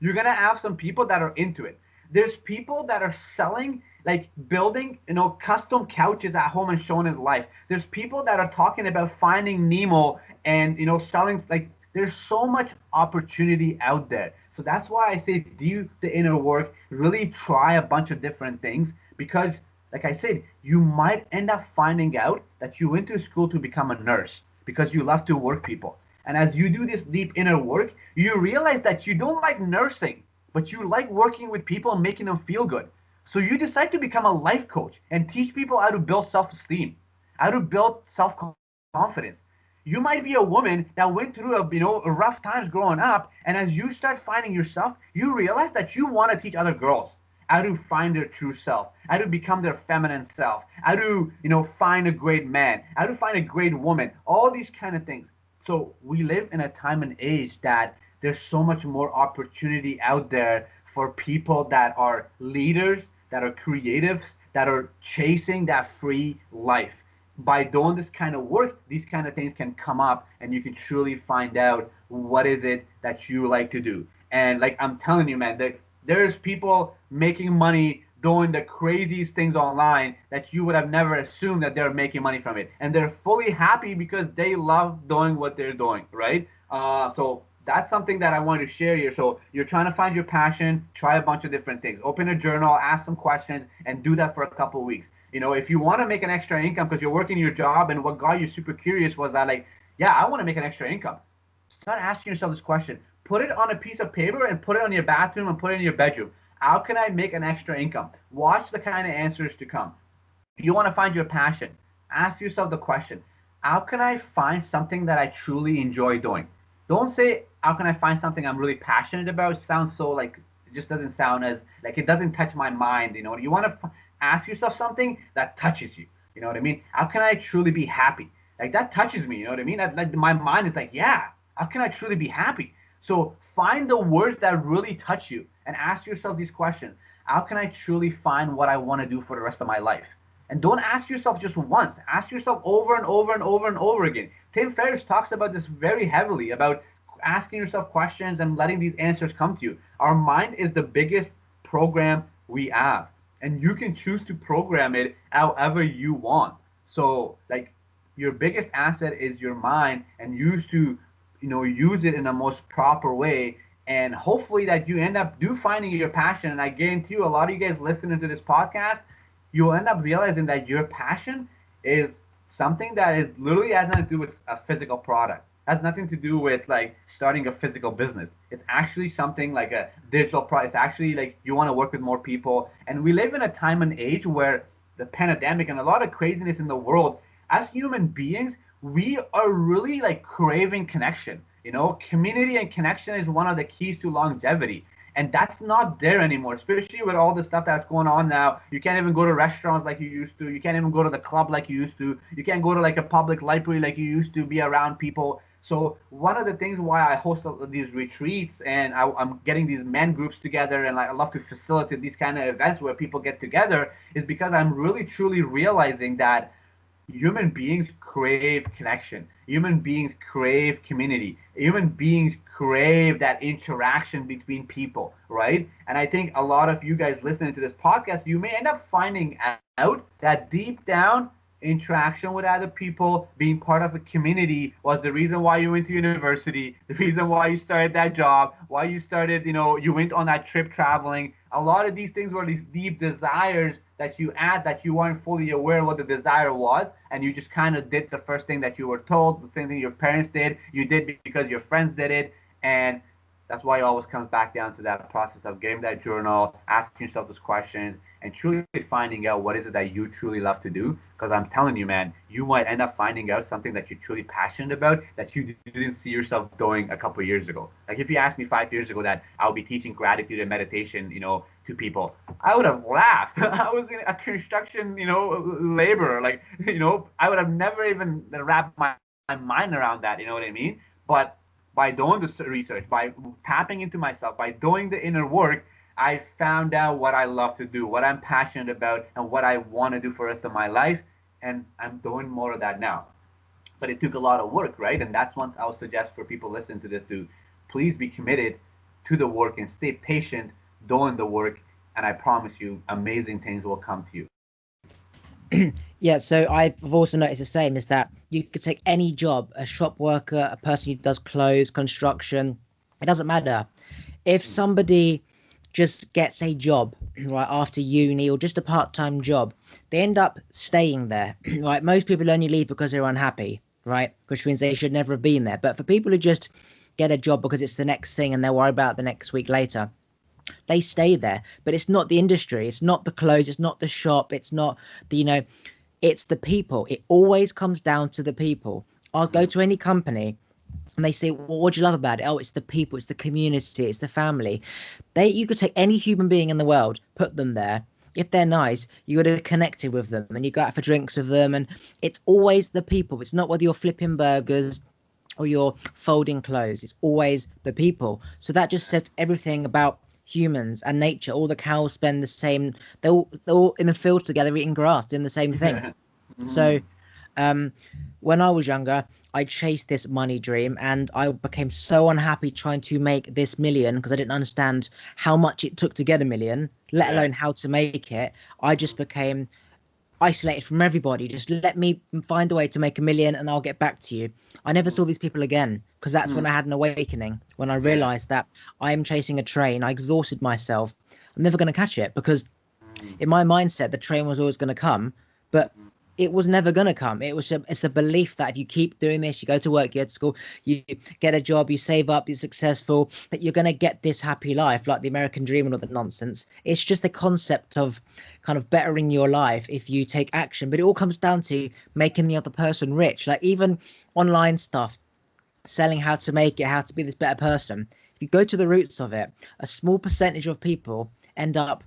You're gonna have some people that are into it. There's people that are selling, like building, custom couches at home and showing it life. There's people that are talking about finding Nemo and selling like there's so much opportunity out there. So that's why I say do the inner work, really try a bunch of different things because like I said, you might end up finding out that you went to school to become a nurse because you love to work people. And as you do this deep inner work, you realize that you don't like nursing, but you like working with people and making them feel good. So you decide to become a life coach and teach people how to build self-esteem, how to build self-confidence. You might be a woman that went through rough times growing up, and as you start finding yourself, you realize that you want to teach other girls how to find their true self, how to become their feminine self, how to find a great man, how to find a great woman, all these kind of things. So we live in a time and age that there's so much more opportunity out there for people that are leaders, that are creatives, that are chasing that free life. By doing this kind of work, these kind of things can come up and you can truly find out what is it that you like to do. And like I'm telling you, man, there's people making money doing the craziest things online that you would have never assumed that they're making money from it. And they're fully happy because they love doing what they're doing, right? So that's something that I wanted to share here. So you're trying to find your passion, try a bunch of different things. Open a journal, ask some questions, and do that for a couple of weeks. If you want to make an extra income because you're working your job and what got you super curious was that like, yeah, I want to make an extra income. Start asking yourself this question. Put it on a piece of paper and put it on your bathroom and put it in your bedroom. How can I make an extra income? Watch the kind of answers to come. If you want to find your passion, ask yourself the question, how can I find something that I truly enjoy doing? Don't say, how can I find something I'm really passionate about? It sounds so like, it just doesn't sound as, like it doesn't touch my mind. You want to ask yourself something that touches you. You know what I mean? How can I truly be happy? Like that touches me. You know what I mean? Like my mind is like, yeah, how can I truly be happy? So find the words that really touch you and ask yourself these questions. How can I truly find what I want to do for the rest of my life? And don't ask yourself just once. Ask yourself over and over and over and over again. Tim Ferriss talks about this very heavily about asking yourself questions and letting these answers come to you. Our mind is the biggest program we have, and you can choose to program it however you want. So, like, your biggest asset is your mind, and use it in the most proper way. And hopefully that you end up finding your passion. And I guarantee you, a lot of you guys listening to this podcast, you'll end up realizing that your passion is something that is literally has nothing to do with a physical product. Has nothing to do with like starting a physical business. It's actually something like a digital product. It's actually like you want to work with more people. And we live in a time and age where the pandemic and a lot of craziness in the world, as human beings, we are really like craving connection. Community and connection is one of the keys to longevity. And that's not there anymore, especially with all the stuff that's going on now. You can't even go to restaurants like you used to. You can't even go to the club like you used to. You can't go to like a public library like you used to, be around people. So one of the things why I host these retreats and I'm getting these men groups together and I love to facilitate these kind of events where people get together is because I'm really truly realizing that human beings crave connection. Human beings crave community. Human beings crave that interaction between people, right? And I think a lot of you guys listening to this podcast, you may end up finding out that deep down, interaction with other people, being part of a community was the reason why you went to university, the reason why you started that job, why you started, you went on that trip traveling. A lot of these things were these deep desires that you had that you weren't fully aware what the desire was, and you just kind of did the first thing that you were told, the same thing your parents did, you did because your friends did it, and that's why it always comes back down to that process of getting that journal, asking yourself those questions, and truly finding out what is it that you truly love to do. Because I'm telling you, man, you might end up finding out something that you're truly passionate about that you didn't see yourself doing a couple of years ago. Like if you asked me 5 years ago that I'll be teaching gratitude and meditation, to people, I would have laughed. I was in a construction, laborer. Like, I would have never even wrapped my mind around that. You know what I mean? But by doing the research, by tapping into myself, by doing the inner work, I found out what I love to do, what I'm passionate about, and what I want to do for the rest of my life. And I'm doing more of that now. But it took a lot of work, right? And that's what I would suggest for people listening to this to please be committed to the work and stay patient doing the work. And I promise you, amazing things will come to you. Yeah, so I've also noticed the same is that you could take any job, a shop worker, a person who does clothes, construction, it doesn't matter. If somebody just gets a job right after uni or just a part-time job, they end up staying there. Right, most people only leave because they're unhappy, right, which means they should never have been there. But for people who just get a job because it's the next thing and they'll worry about the next week later, they stay there. But it's not the industry, it's not the clothes, it's not the shop, it's not the it's the people. It always comes down to the people. I'll go to any company and they say, well, what do you love about it? Oh, it's the people, it's the community, it's the family. You could take any human being in the world, put them there. If they're nice, you would have connected with them and you go out for drinks with them. And it's always the people. It's not whether you're flipping burgers or you're folding clothes. It's always the people. So that just says everything about humans and nature. All the cows spend the same. They're all in the field together eating grass, doing the same thing. So when I was younger, I chased this money dream and I became so unhappy trying to make this million because I didn't understand how much it took to get a million, let alone how to make it. I just became isolated from everybody. Just let me find a way to make a million and I'll get back to you. I never saw these people again because that's when I had an awakening, when I realized that I am chasing a train. I exhausted myself. I'm never going to catch it because in my mindset, the train was always going to come, but it was never going to come. It's a belief that if you keep doing this, you go to work, you go to school, you get a job, you save up, you're successful, that you're going to get this happy life, like the American dream and all that nonsense. It's just the concept of kind of bettering your life if you take action. But it all comes down to making the other person rich. Like even online stuff, selling how to make it, how to be this better person. If you go to the roots of it, a small percentage of people end up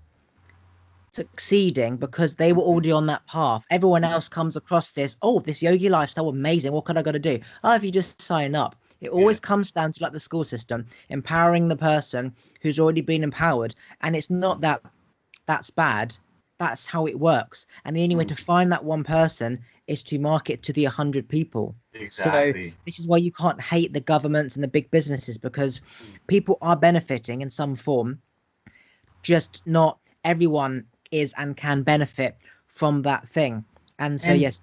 succeeding because they were already on that path. Everyone else comes across this, oh, this yogi lifestyle, amazing, what can I got to do? Oh, if you just sign up. It always comes down to like the school system, empowering the person who's already been empowered. And it's not that that's bad, that's how it works. And the only way to find that one person is to market to the 100 people. Exactly. So this is why you can't hate the governments and the big businesses, because people are benefiting in some form, just not everyone is and can benefit from that thing. And so yes.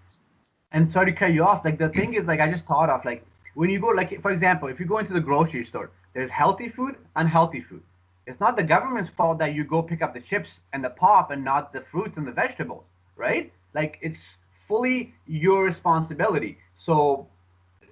And sorry to cut you off. Like the thing is, like I just thought of, like when you go, like for example, if you go into the grocery store, there's healthy food, unhealthy food. It's not the government's fault that you go pick up the chips and the pop and not the fruits and the vegetables, right? Like it's fully your responsibility. So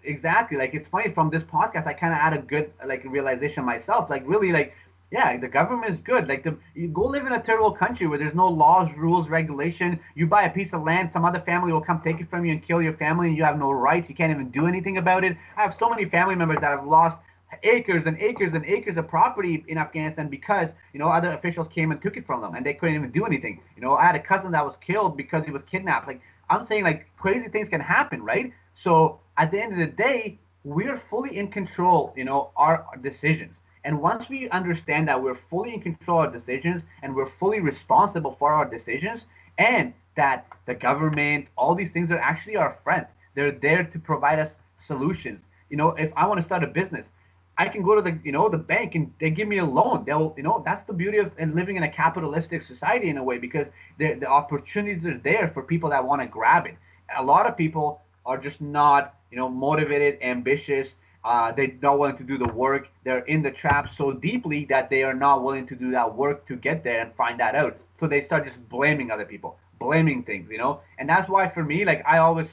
exactly, like it's funny, from this podcast I kind of had a good like realization myself, like really, like yeah, the government is good. Like you go live in a terrible country where there's no laws, rules, regulation. You buy a piece of land, some other family will come take it from you and kill your family, and you have no rights. You can't even do anything about it. I have so many family members that have lost acres and acres and acres of property in Afghanistan because other officials came and took it from them and they couldn't even do anything. I had a cousin that was killed because he was kidnapped. Like I'm saying, like crazy things can happen, right? So at the end of the day, we're fully in control, our decisions. And once we understand that we're fully in control of our decisions and we're fully responsible for our decisions, and that the government, all these things are actually our friends. They're there to provide us solutions. If I want to start a business, I can go to the bank and they give me a loan. They'll, that's the beauty of and living in a capitalistic society in a way, because the opportunities are there for people that want to grab it. A lot of people are just not, motivated, ambitious, They're not willing to do the work. They're in the trap so deeply that they are not willing to do that work to get there and find that out. So they start just blaming other people, blaming things, you know. And that's why for me, like I always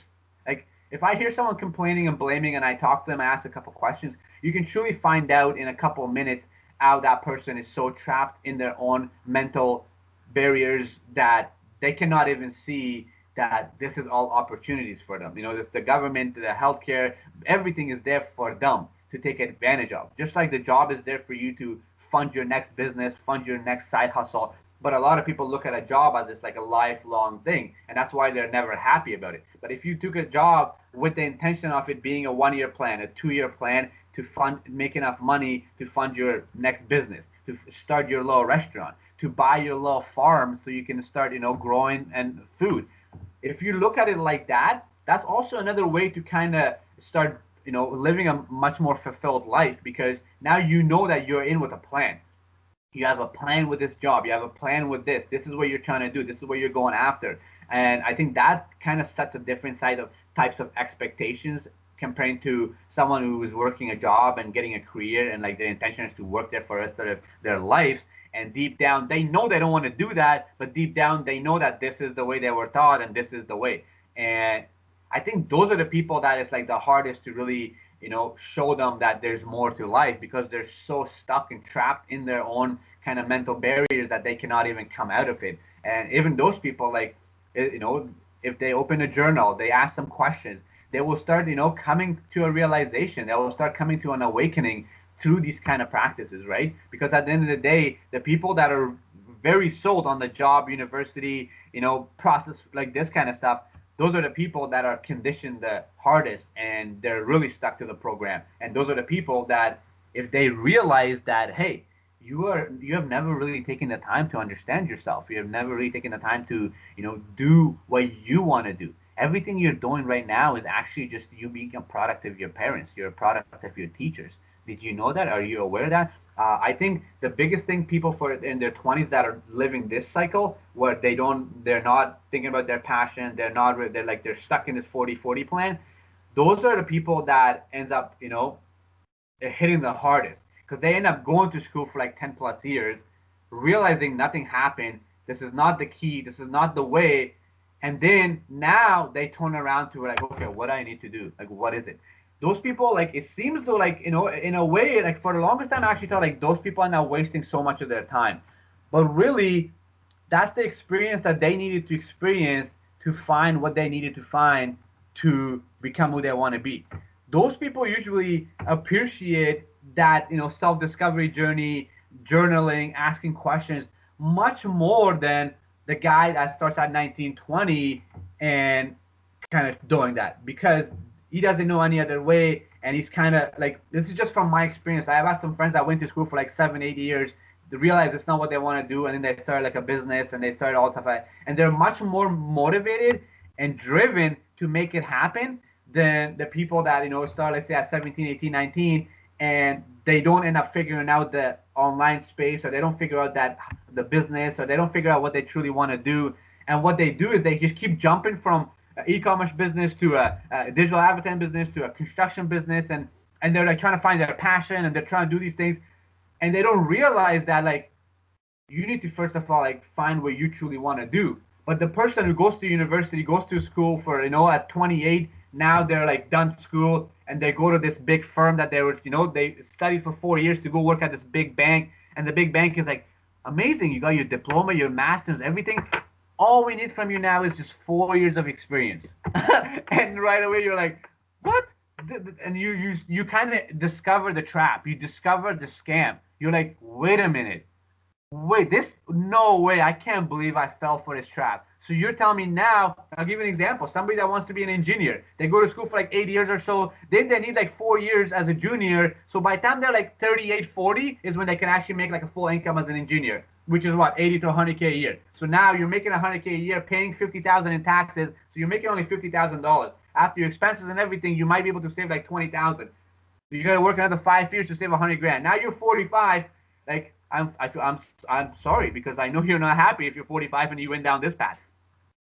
like if I hear someone complaining and blaming and I talk to them, I ask a couple questions, you can truly find out in a couple of minutes how that person is so trapped in their own mental barriers that they cannot even see that this is all opportunities for them. You know, this, the government, the healthcare, everything is there for them to take advantage of. Just like the job is there for you to fund your next business, fund your next side hustle. But a lot of people look at a job as it's like a lifelong thing, and that's why they're never happy about it. But if you took a job with the intention of it being a 1 year plan, a 2 year plan to fund, make enough money to fund your next business, to start your little restaurant, to buy your little farm so you can start, you know, growing and food. If you look at it like that, that's also another way to kind of start, you know, living a much more fulfilled life, because now you know that you're in with a plan. You have a plan with this job. You have a plan with this. This is what you're trying to do. This is what you're going after. And I think that kind of sets a different side of types of expectations comparing to someone who is working a job and getting a career and like their intention is to work there for the rest of their lives. And deep down, they know they don't want to do that, but deep down, they know that this is the way they were taught and this is the way. And I think those are the people that it's like the hardest to really, you know, show them that there's more to life, because they're so stuck and trapped in their own kind of mental barriers that they cannot even come out of it. And even those people, like, you know, if they open a journal, they ask some questions, they will start, you know, coming to a realization. They will start coming to an awakening through these kind of practices, right? Because at the end of the day, the people that are very sold on the job, university, you know, process, like this kind of stuff, those are the people that are conditioned the hardest and they're really stuck to the program. And those are the people that if they realize that, hey, you have never really taken the time to understand yourself. You have never really taken the time to, you know, do what you want to do. Everything you're doing right now is actually just you being a product of your parents. You're a product of your teachers. Did you know that? Are you aware of that? I think the biggest thing people for in their 20s that are living this cycle where they're not thinking about their passion, they're stuck in this 40-40 plan. Those are the people that ends up, you know, hitting the hardest, because they end up going to school for like 10 plus years, realizing nothing happened. This is not the key. This is not the way. And then now they turn around to like, okay, what do I need to do? Like, what is it? Those people, like, it seems though, like, you know, in a way, like for the longest time, I actually thought like those people are now wasting so much of their time. But really, that's the experience that they needed to experience to find what they needed to find to become who they want to be. Those people usually appreciate that, you know, self-discovery journey, journaling, asking questions much more than the guy that starts at 19, 20 and kind of doing that, because he doesn't know any other way. And he's kind of like, this is just from my experience. I have had some friends that went to school for like 7, 8 years. They realize it's not what they want to do, and then they start like a business and they start all stuff like, and they're much more motivated and driven to make it happen than the people that, you know, start, let's say at 17, 18, 19, and they don't end up figuring out the online space, or they don't figure out that the business, or they don't figure out what they truly want to do. And what they do is they just keep jumping from e-commerce business to a digital advertising business to a construction business, and they're like trying to find their passion, and they're trying to do these things, and they don't realize that like you need to first of all like find what you truly want to do. But the person who goes to university, goes to school for, you know, at 28, now they're like done school and they go to this big firm that they were, you know, they studied for 4 years to go work at this big bank, and the big bank is like, amazing, you got your diploma, your master's, everything. All we need from you now is just 4 years of experience. And right away you're like, what? And you kind of discover the trap. You discover the scam. You're like, wait a minute. Wait, no way. I can't believe I fell for this trap. So you're telling me now, I'll give you an example. Somebody that wants to be an engineer, they go to school for like 8 years or so. Then they need like 4 years as a junior. So by the time they're like 38, 40 is when they can actually make like a full income as an engineer, which is what, 80 to 100K a year. So now you're making 100K a year, paying 50,000 in taxes. So you're making only $50,000. After your expenses and everything, you might be able to save like 20,000. So you got to work another 5 years to save 100 grand. Now you're 45. Like, I'm sorry, because I know you're not happy if you're 45 and you went down this path.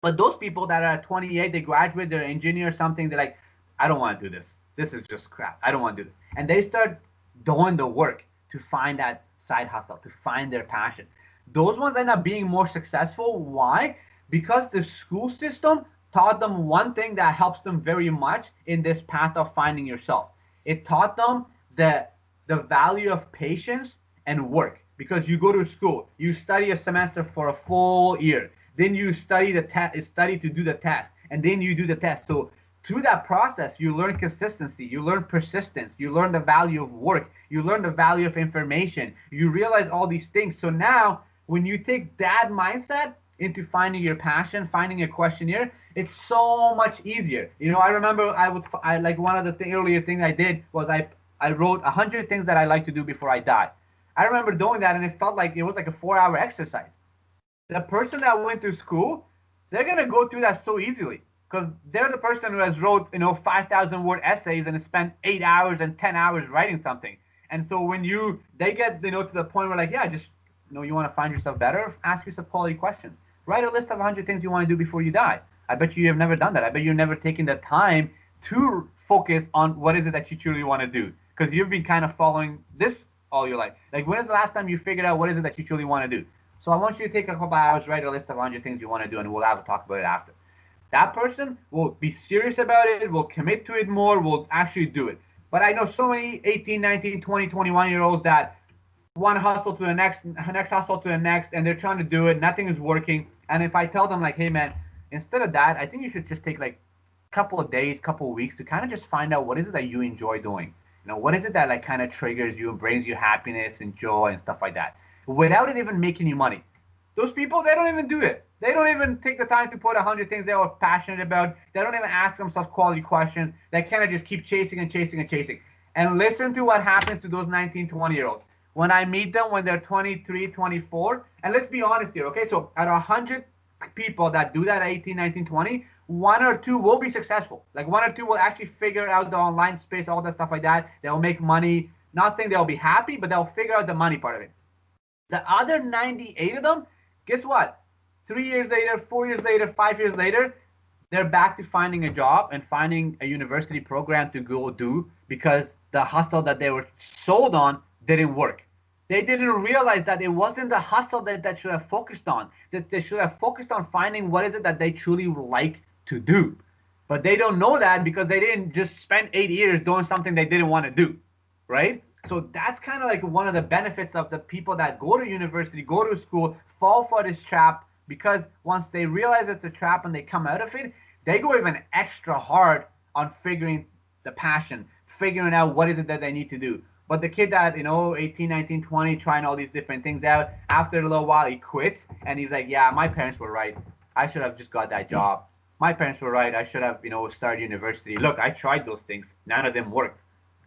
But those people that are 28, they graduate, they're an engineer or something, they're like, I don't want to do this. This is just crap. I don't want to do this. And they start doing the work to find that side hustle, to find their passion. Those ones end up being more successful. Why? Because the school system taught them one thing that helps them very much in this path of finding yourself. It taught them the value of patience and work, because you go to school, you study a semester for a full year, then you study study to do the test, and then you do the test. So through that process, you learn consistency, you learn persistence, you learn the value of work, you learn the value of information, you realize all these things. So now when you take that mindset into finding your passion, finding a questionnaire, it's so much easier. I remember I like one of the earlier things I did was I wrote 100 things that I like to do before I die. I remember doing that, and it felt like it was like a 4-hour exercise. The person that went to school, they're gonna go through that so easily, because they're the person who has wrote 5,000 word essays and has spent 8 hours and 10 hours writing something. And so when they get to the point where like, yeah, just you want to find yourself better, ask yourself quality questions. Write a list of 100 things you want to do before you die. I bet you have never done that. I bet you've never taken the time to focus on what is it that you truly want to do, because you've been kind of following this all your life. Like, when is the last time you figured out what is it that you truly want to do? So I want you to take a couple hours, write a list of 100 things you want to do, and we'll have a talk about it after. That person will be serious about it, will commit to it more, will actually do it. But I know so many 18, 19, 20, 21-year-olds that one hustle to the next hustle to the next, and they're trying to do it. Nothing is working. And if I tell them like, hey man, instead of that, I think you should just take like a couple of days, couple of weeks to kind of just find out what is it that you enjoy doing. What is it that like kind of triggers you and brings you happiness and joy and stuff like that, without it even making you money. Those people, they don't even do it. They don't even take the time to put 100 things they are passionate about. They don't even ask themselves quality questions. They kind of just keep chasing and chasing and chasing. And listen to what happens to those 19, 20-year-olds. When I meet them when they're 23, 24, and let's be honest here, okay? So out of 100 people that do that at 18, 19, 20, 1 or 2 will be successful. Like 1 or 2 will actually figure out the online space, all that stuff like that. They'll make money. Not saying they'll be happy, but they'll figure out the money part of it. The other 98 of them, guess what? 3 years later, 4 years later, 5 years later, they're back to finding a job and finding a university program to go do, because the hustle that they were sold on didn't work. They didn't realize that it wasn't the hustle that should have focused on, that they should have focused on finding what is it that they truly like to do. But they don't know that because they didn't just spend 8 years doing something they didn't want to do, right? So that's kind of like one of the benefits of the people that go to university, go to school, fall for this trap, because once they realize it's a trap and they come out of it, they go even extra hard on figuring the passion, figuring out what is it that they need to do. But the kid that, 18, 19, 20, trying all these different things out, after a little while, he quits. And he's like, yeah, my parents were right. I should have just got that job. My parents were right. I should have, started university. Look, I tried those things. None of them worked.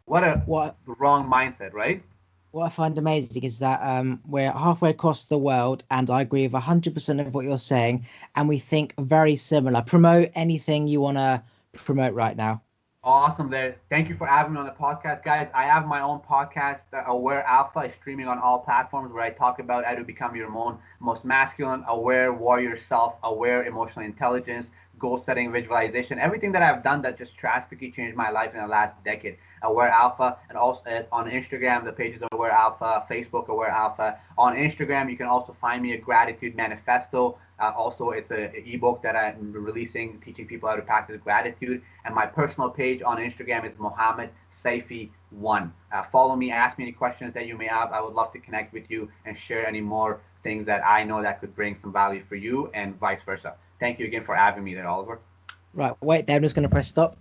What a wrong mindset, right? What I find amazing is that we're halfway across the world, and I agree with 100% of what you're saying. And we think very similar. Promote anything you want to promote right now. Awesome there. Thank you for having me on the podcast, guys. I have my own podcast, Aware Alpha, is streaming on all platforms, where I talk about how to become your most masculine, aware warrior self, aware emotional intelligence, goal setting, visualization, everything that I've done that just drastically changed my life in the last decade. Aware Alpha, and also on Instagram, the page is Aware Alpha, Facebook Aware Alpha. On Instagram, you can also find me a Gratitude Manifesto. Also, it's an ebook that I'm releasing, teaching people how to practice gratitude. And my personal page on Instagram is Muhammed Seafi 1. Follow me, ask me any questions that you may have. I would love to connect with you and share any more things that I know that could bring some value for you, and vice versa. Thank you again for having me there, Oliver. Right, wait there. I'm just going to press stop.